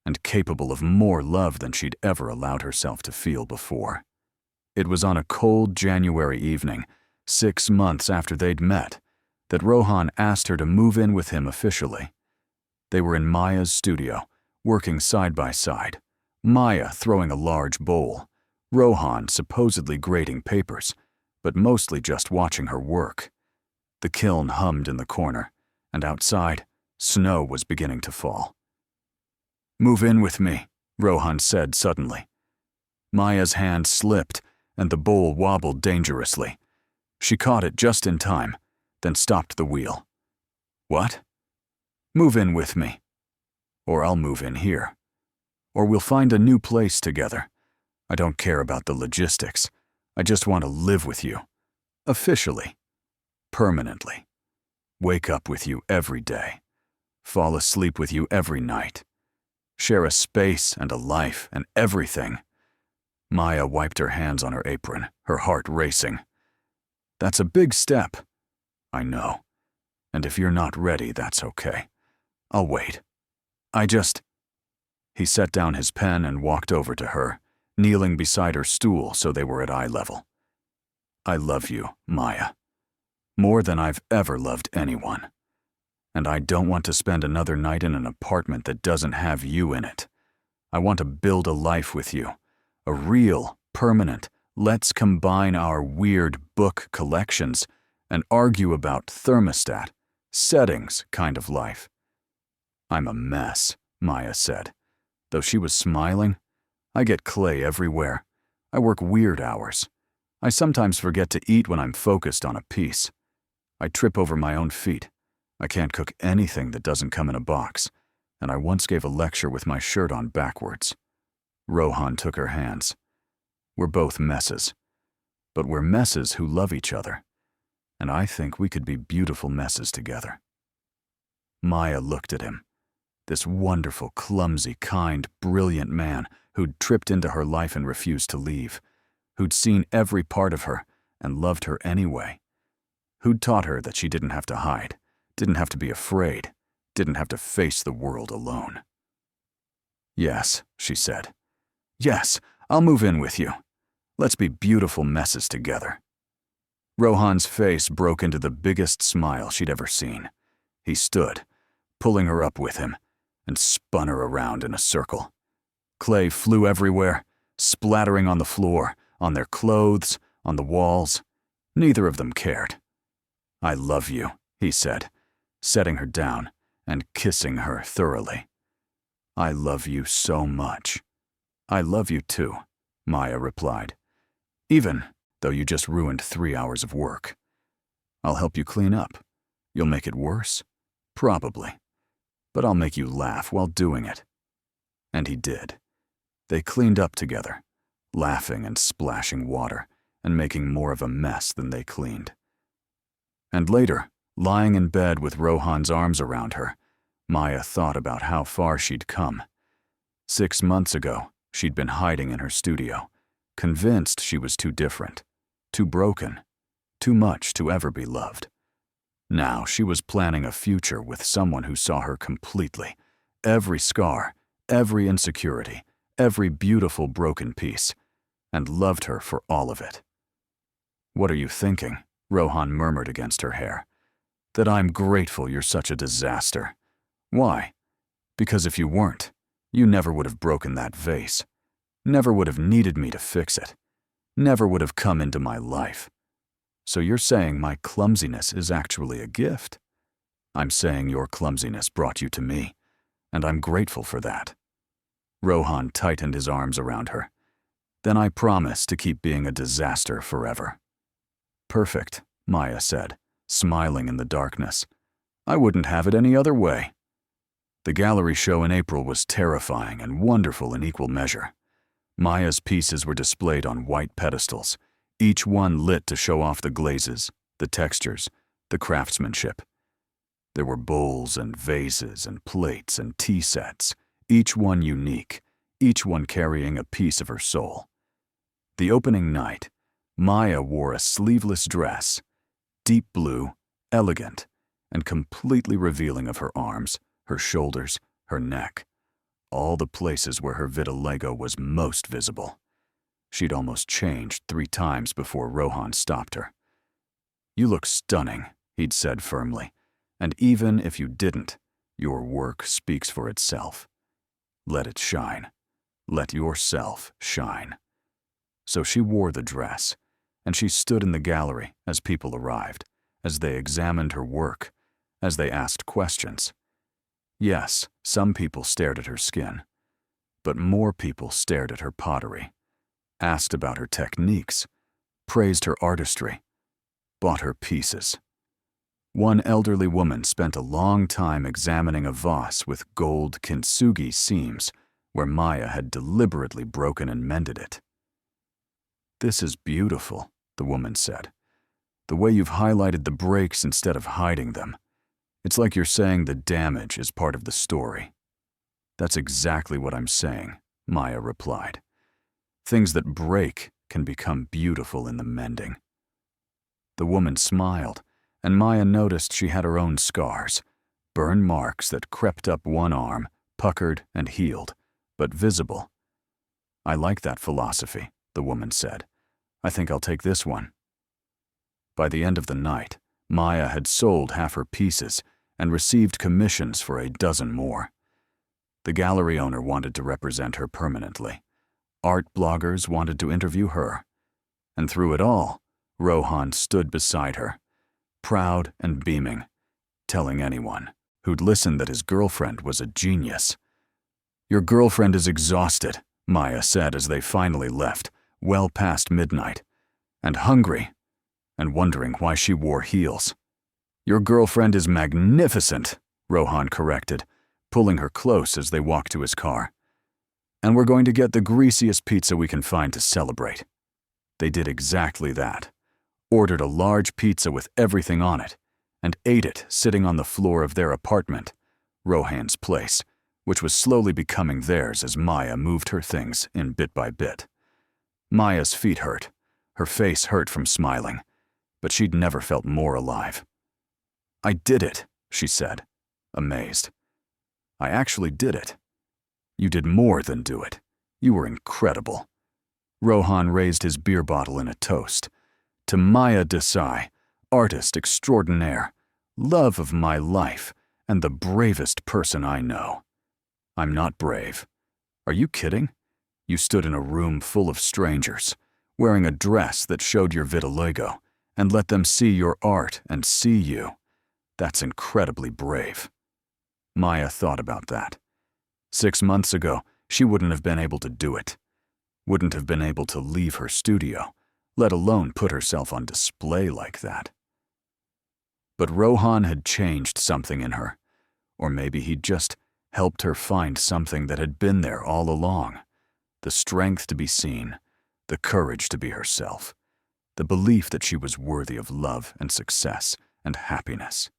and capable of more love than she'd ever allowed herself to feel before. It was on a cold January evening, 6 months after they'd met, that Rohan asked her to move in with him officially. They were in Maya's studio, working side by side, Maya throwing a large bowl, Rohan supposedly grading papers, but mostly just watching her work. The kiln hummed in the corner, and outside, snow was beginning to fall. "Move in with me," Rohan said suddenly. Maya's hand slipped, and the bowl wobbled dangerously. She caught it just in time, then stopped the wheel. "What?" "Move in with me. Or I'll move in here. Or we'll find a new place together. I don't care about the logistics. I just want to live with you. Officially. Permanently. Wake up with you every day. Fall asleep with you every night. Share a space and a life and everything." Maya wiped her hands on her apron, her heart racing. "That's a big step." "I know. And if you're not ready, that's okay. I'll wait. He set down his pen and walked over to her, kneeling beside her stool so they were at eye level. "I love you, Maya. More than I've ever loved anyone. And I don't want to spend another night in an apartment that doesn't have you in it. I want to build a life with you. A real, permanent, let's combine our weird book collections and argue about thermostat, settings kind of life." "I'm a mess," Maya said. Though she was smiling, "I get clay everywhere. I work weird hours. I sometimes forget to eat when I'm focused on a piece. I trip over my own feet. I can't cook anything that doesn't come in a box, and I once gave a lecture with my shirt on backwards." Rohan took her hands. "We're both messes. But we're messes who love each other. And I think we could be beautiful messes together." Maya looked at him. This wonderful, clumsy, kind, brilliant man who'd tripped into her life and refused to leave, who'd seen every part of her and loved her anyway, Who'd taught her that she didn't have to hide, didn't have to be afraid, didn't have to face the world alone? "Yes," she said. "Yes, I'll move in with you. Let's be beautiful messes together." Rohan's face broke into the biggest smile she'd ever seen. He stood, pulling her up with him, and spun her around in a circle. Clay flew everywhere, splattering on the floor, on their clothes, on the walls. Neither of them cared. "I love you," he said, setting her down and kissing her thoroughly. "I love you so much." "I love you too," Maya replied. "Even though you just ruined 3 hours of work. I'll help you clean up. You'll make it worse? Probably. But I'll make you laugh while doing it." And he did. They cleaned up together, laughing and splashing water and making more of a mess than they cleaned. And later, lying in bed with Rohan's arms around her, Maya thought about how far she'd come. 6 months ago, she'd been hiding in her studio, convinced she was too different, too broken, too much to ever be loved. Now she was planning a future with someone who saw her completely, every scar, every insecurity, every beautiful broken piece, and loved her for all of it. "What are you thinking?" Rohan murmured against her hair. "That I'm grateful you're such a disaster. Why? Because if you weren't, you never would have broken that vase, never would have needed me to fix it, never would have come into my life. So you're saying my clumsiness is actually a gift? I'm saying your clumsiness brought you to me, and I'm grateful for that." Rohan tightened his arms around her. "Then I promise to keep being a disaster forever." "Perfect," Maya said, smiling in the darkness. "I wouldn't have it any other way." The gallery show in April was terrifying and wonderful in equal measure. Maya's pieces were displayed on white pedestals, each one lit to show off the glazes, the textures, the craftsmanship. There were bowls and vases and plates and tea sets, each one unique, each one carrying a piece of her soul. The opening night, Maya wore a sleeveless dress, deep blue, elegant, and completely revealing of her arms, her shoulders, her neck, all the places where her vitiligo was most visible. She'd almost changed 3 times before Rohan stopped her. "You look stunning," he'd said firmly, "and even if you didn't, your work speaks for itself. Let it shine. Let yourself shine." So she wore the dress, and she stood in the gallery as people arrived, as they examined her work, as they asked questions. Yes, some people stared at her skin, but more people stared at her pottery, asked about her techniques, praised her artistry, bought her pieces. One elderly woman spent a long time examining a vase with gold kintsugi seams where Maya had deliberately broken and mended it. "This is beautiful," the woman said. "The way you've highlighted the breaks instead of hiding them. It's like you're saying the damage is part of the story." "That's exactly what I'm saying," Maya replied. "Things that break can become beautiful in the mending." The woman smiled, and Maya noticed she had her own scars, burn marks that crept up one arm, puckered and healed, but visible. "I like that philosophy," the woman said. "I think I'll take this one." By the end of the night, Maya had sold half her pieces and received commissions for a dozen more. The gallery owner wanted to represent her permanently. Art bloggers wanted to interview her. And through it all, Rohan stood beside her, proud and beaming, telling anyone who'd listen that his girlfriend was a genius. "Your girlfriend is exhausted," Maya said as they finally left, well past midnight, "and hungry, and wondering why she wore heels." "Your girlfriend is magnificent," Rohan corrected, pulling her close as they walked to his car. "And we're going to get the greasiest pizza we can find to celebrate." They did exactly that, ordered a large pizza with everything on it, and ate it sitting on the floor of their apartment, Rohan's place, which was slowly becoming theirs as Maya moved her things in bit by bit. Maya's feet hurt, her face hurt from smiling, but she'd never felt more alive. "I did it," she said, amazed. "I actually did it." "You did more than do it. You were incredible." Rohan raised his beer bottle in a toast. "To Maya Desai, artist extraordinaire, love of my life, and the bravest person I know." "I'm not brave." "Are you kidding? You stood in a room full of strangers, wearing a dress that showed your vitiligo, and let them see your art and see you. That's incredibly brave." Maya thought about that. 6 months ago, she wouldn't have been able to do it. Wouldn't have been able to leave her studio, let alone put herself on display like that. But Rohan had changed something in her, or maybe he'd just helped her find something that had been there all along. The strength to be seen, the courage to be herself, the belief that she was worthy of love and success and happiness.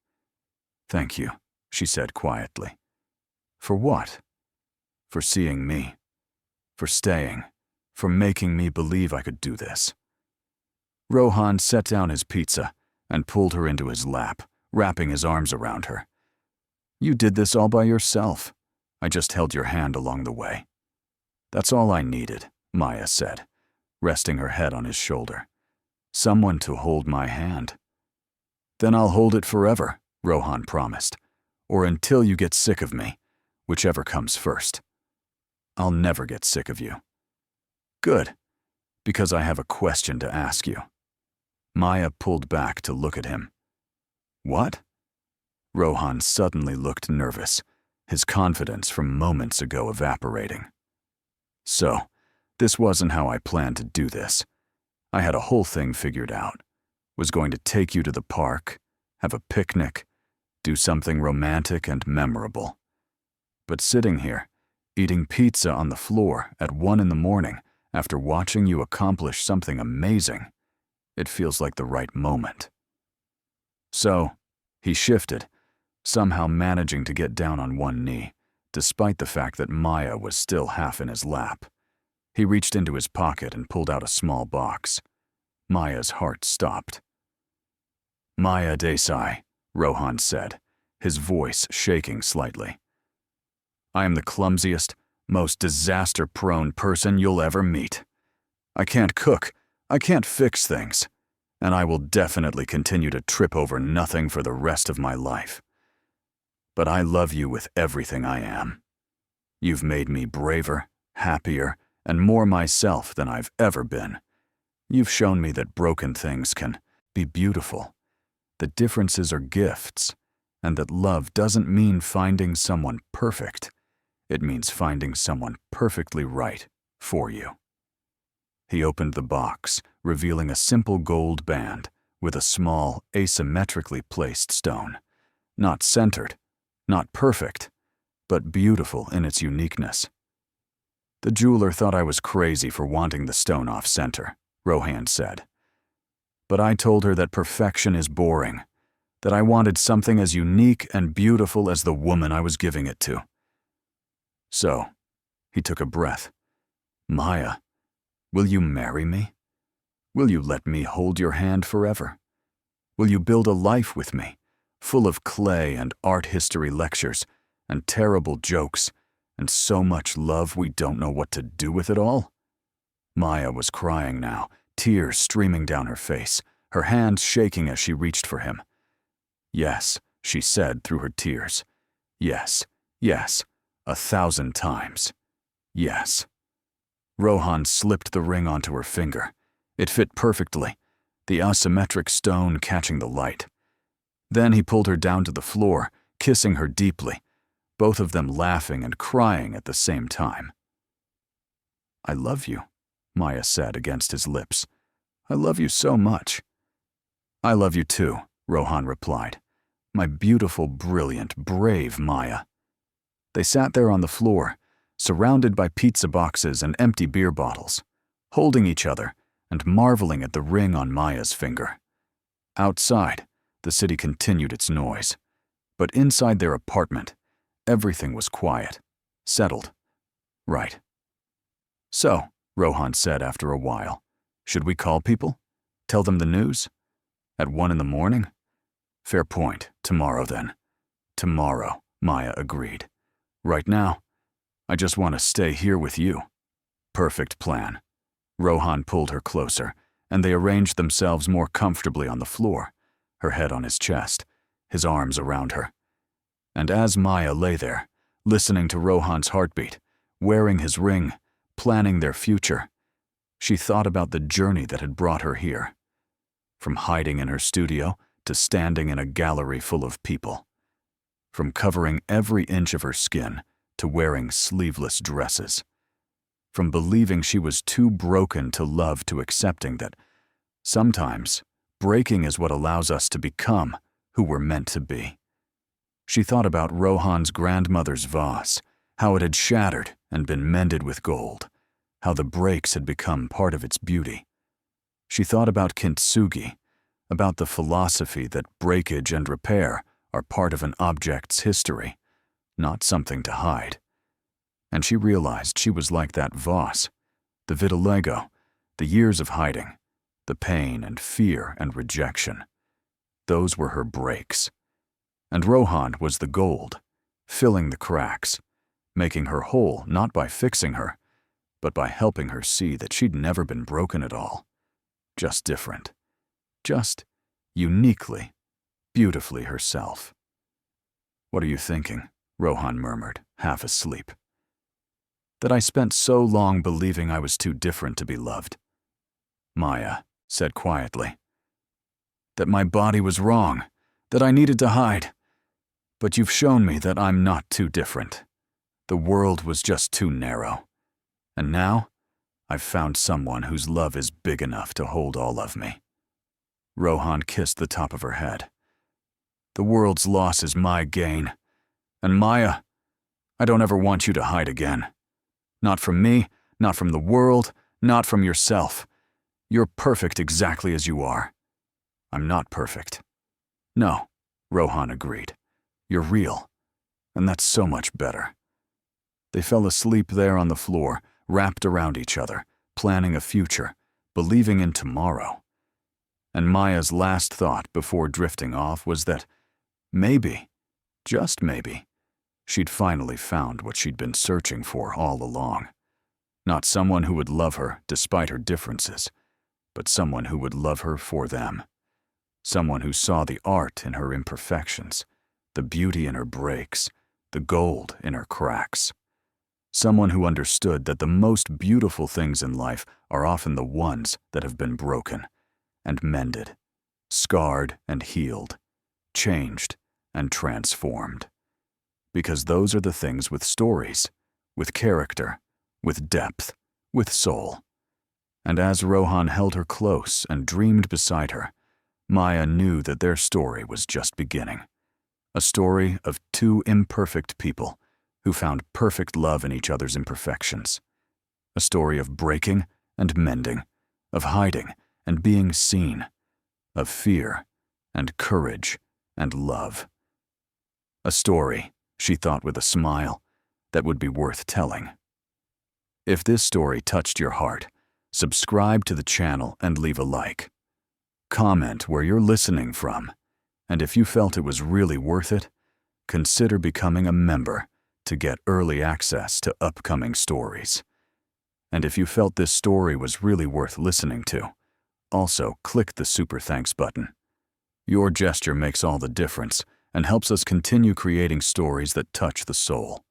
"Thank you," she said quietly. "For what?" "For seeing me. For staying. For making me believe I could do this." Rohan set down his pizza and pulled her into his lap, wrapping his arms around her. "You did this all by yourself. I just held your hand along the way." "That's all I needed," Maya said, resting her head on his shoulder. "Someone to hold my hand." "Then I'll hold it forever," Rohan promised, "or until you get sick of me, whichever comes first." "I'll never get sick of you." "Good, because I have a question to ask you." Maya pulled back to look at him. "What?" Rohan suddenly looked nervous, his confidence from moments ago evaporating. "So, this wasn't how I planned to do this. I had a whole thing figured out. Was going to take you to the park, have a picnic, do something romantic and memorable. But sitting here, eating pizza on the floor at 1 in the morning after watching you accomplish something amazing, it feels like the right moment." So, he shifted, somehow managing to get down on one knee, despite the fact that Maya was still half in his lap. He reached into his pocket and pulled out a small box. Maya's heart stopped. "Maya Desai," Rohan said, his voice shaking slightly. "I am the clumsiest, most disaster-prone person you'll ever meet. I can't cook, I can't fix things, and I will definitely continue to trip over nothing for the rest of my life. But I love you with everything I am. You've made me braver, happier, and more myself than I've ever been. You've shown me that broken things can be beautiful, that differences are gifts, and that love doesn't mean finding someone perfect. It means finding someone perfectly right for you." He opened the box, revealing a simple gold band with a small, asymmetrically placed stone. Not centered, not perfect, but beautiful in its uniqueness. "The jeweler thought I was crazy for wanting the stone off-center," Rohan said. "But I told her that perfection is boring, that I wanted something as unique and beautiful as the woman I was giving it to." "So," he took a breath, "Maya, will you marry me? Will you let me hold your hand forever? Will you build a life with me, full of clay and art history lectures and terrible jokes and so much love we don't know what to do with it all?" Maya was crying now, tears streaming down her face, her hands shaking as she reached for him. "Yes," she said through her tears. "Yes, yes, 1,000 times. Yes." Rohan slipped the ring onto her finger. It fit perfectly, the asymmetric stone catching the light. Then he pulled her down to the floor, kissing her deeply, both of them laughing and crying at the same time. "I love you," Maya said against his lips. "I love you so much." "I love you too," Rohan replied. "My beautiful, brilliant, brave Maya." They sat there on the floor, surrounded by pizza boxes and empty beer bottles, holding each other and marveling at the ring on Maya's finger. Outside, the city continued its noise, but inside their apartment, everything was quiet, settled, right. "So," Rohan said after a while, "should we call people? Tell them the news?" At 1 in the morning? Fair point. Tomorrow then. Tomorrow, Maya agreed. Right now, I just want to stay here with you. Perfect plan. Rohan pulled her closer, and they arranged themselves more comfortably on the floor, her head on his chest, his arms around her. And as Maya lay there, listening to Rohan's heartbeat, wearing his ring, planning their future, she thought about the journey that had brought her here. From hiding in her studio to standing in a gallery full of people. From covering every inch of her skin to wearing sleeveless dresses. From believing she was too broken to love to accepting that sometimes breaking is what allows us to become who we're meant to be. She thought about Rohan's grandmother's vase, how it had shattered and been mended with gold, how the breaks had become part of its beauty. She thought about kintsugi, about the philosophy that breakage and repair are part of an object's history, not something to hide. And she realized she was like that vase, the vitiligo, the years of hiding, the pain and fear and rejection. Those were her breaks. And Rohan was the gold, filling the cracks, making her whole not by fixing her, but by helping her see that she'd never been broken at all. Just different. Just uniquely, beautifully herself. What are you thinking? Rohan murmured, half asleep. That I spent so long believing I was too different to be loved. Maya said quietly. That my body was wrong, that I needed to hide. But you've shown me that I'm not too different. The world was just too narrow. And now, I've found someone whose love is big enough to hold all of me. Rohan kissed the top of her head. The world's loss is my gain. And Maya, I don't ever want you to hide again. Not from me, not from the world, not from yourself. You're perfect exactly as you are. I'm not perfect. No, Rohan agreed. You're real, and that's so much better. They fell asleep there on the floor, wrapped around each other, planning a future, believing in tomorrow. And Maya's last thought before drifting off was that maybe, just maybe, she'd finally found what she'd been searching for all along. Not someone who would love her despite her differences, but someone who would love her for them. Someone who saw the art in her imperfections, the beauty in her breaks, the gold in her cracks. Someone who understood that the most beautiful things in life are often the ones that have been broken and mended, scarred and healed, changed and transformed. Because those are the things with stories, with character, with depth, with soul. And as Rohan held her close and dreamed beside her, Maya knew that their story was just beginning. A story of two imperfect people who found perfect love in each other's imperfections. A story of breaking and mending, of hiding and being seen, of fear and courage and love. A story, she thought with a smile, that would be worth telling. If this story touched your heart, subscribe to the channel and leave a like. Comment where you're listening from, and if you felt it was really worth it, consider becoming a member to get early access to upcoming stories. And if you felt this story was really worth listening to, also click the super thanks button. Your gesture makes all the difference and helps us continue creating stories that touch the soul.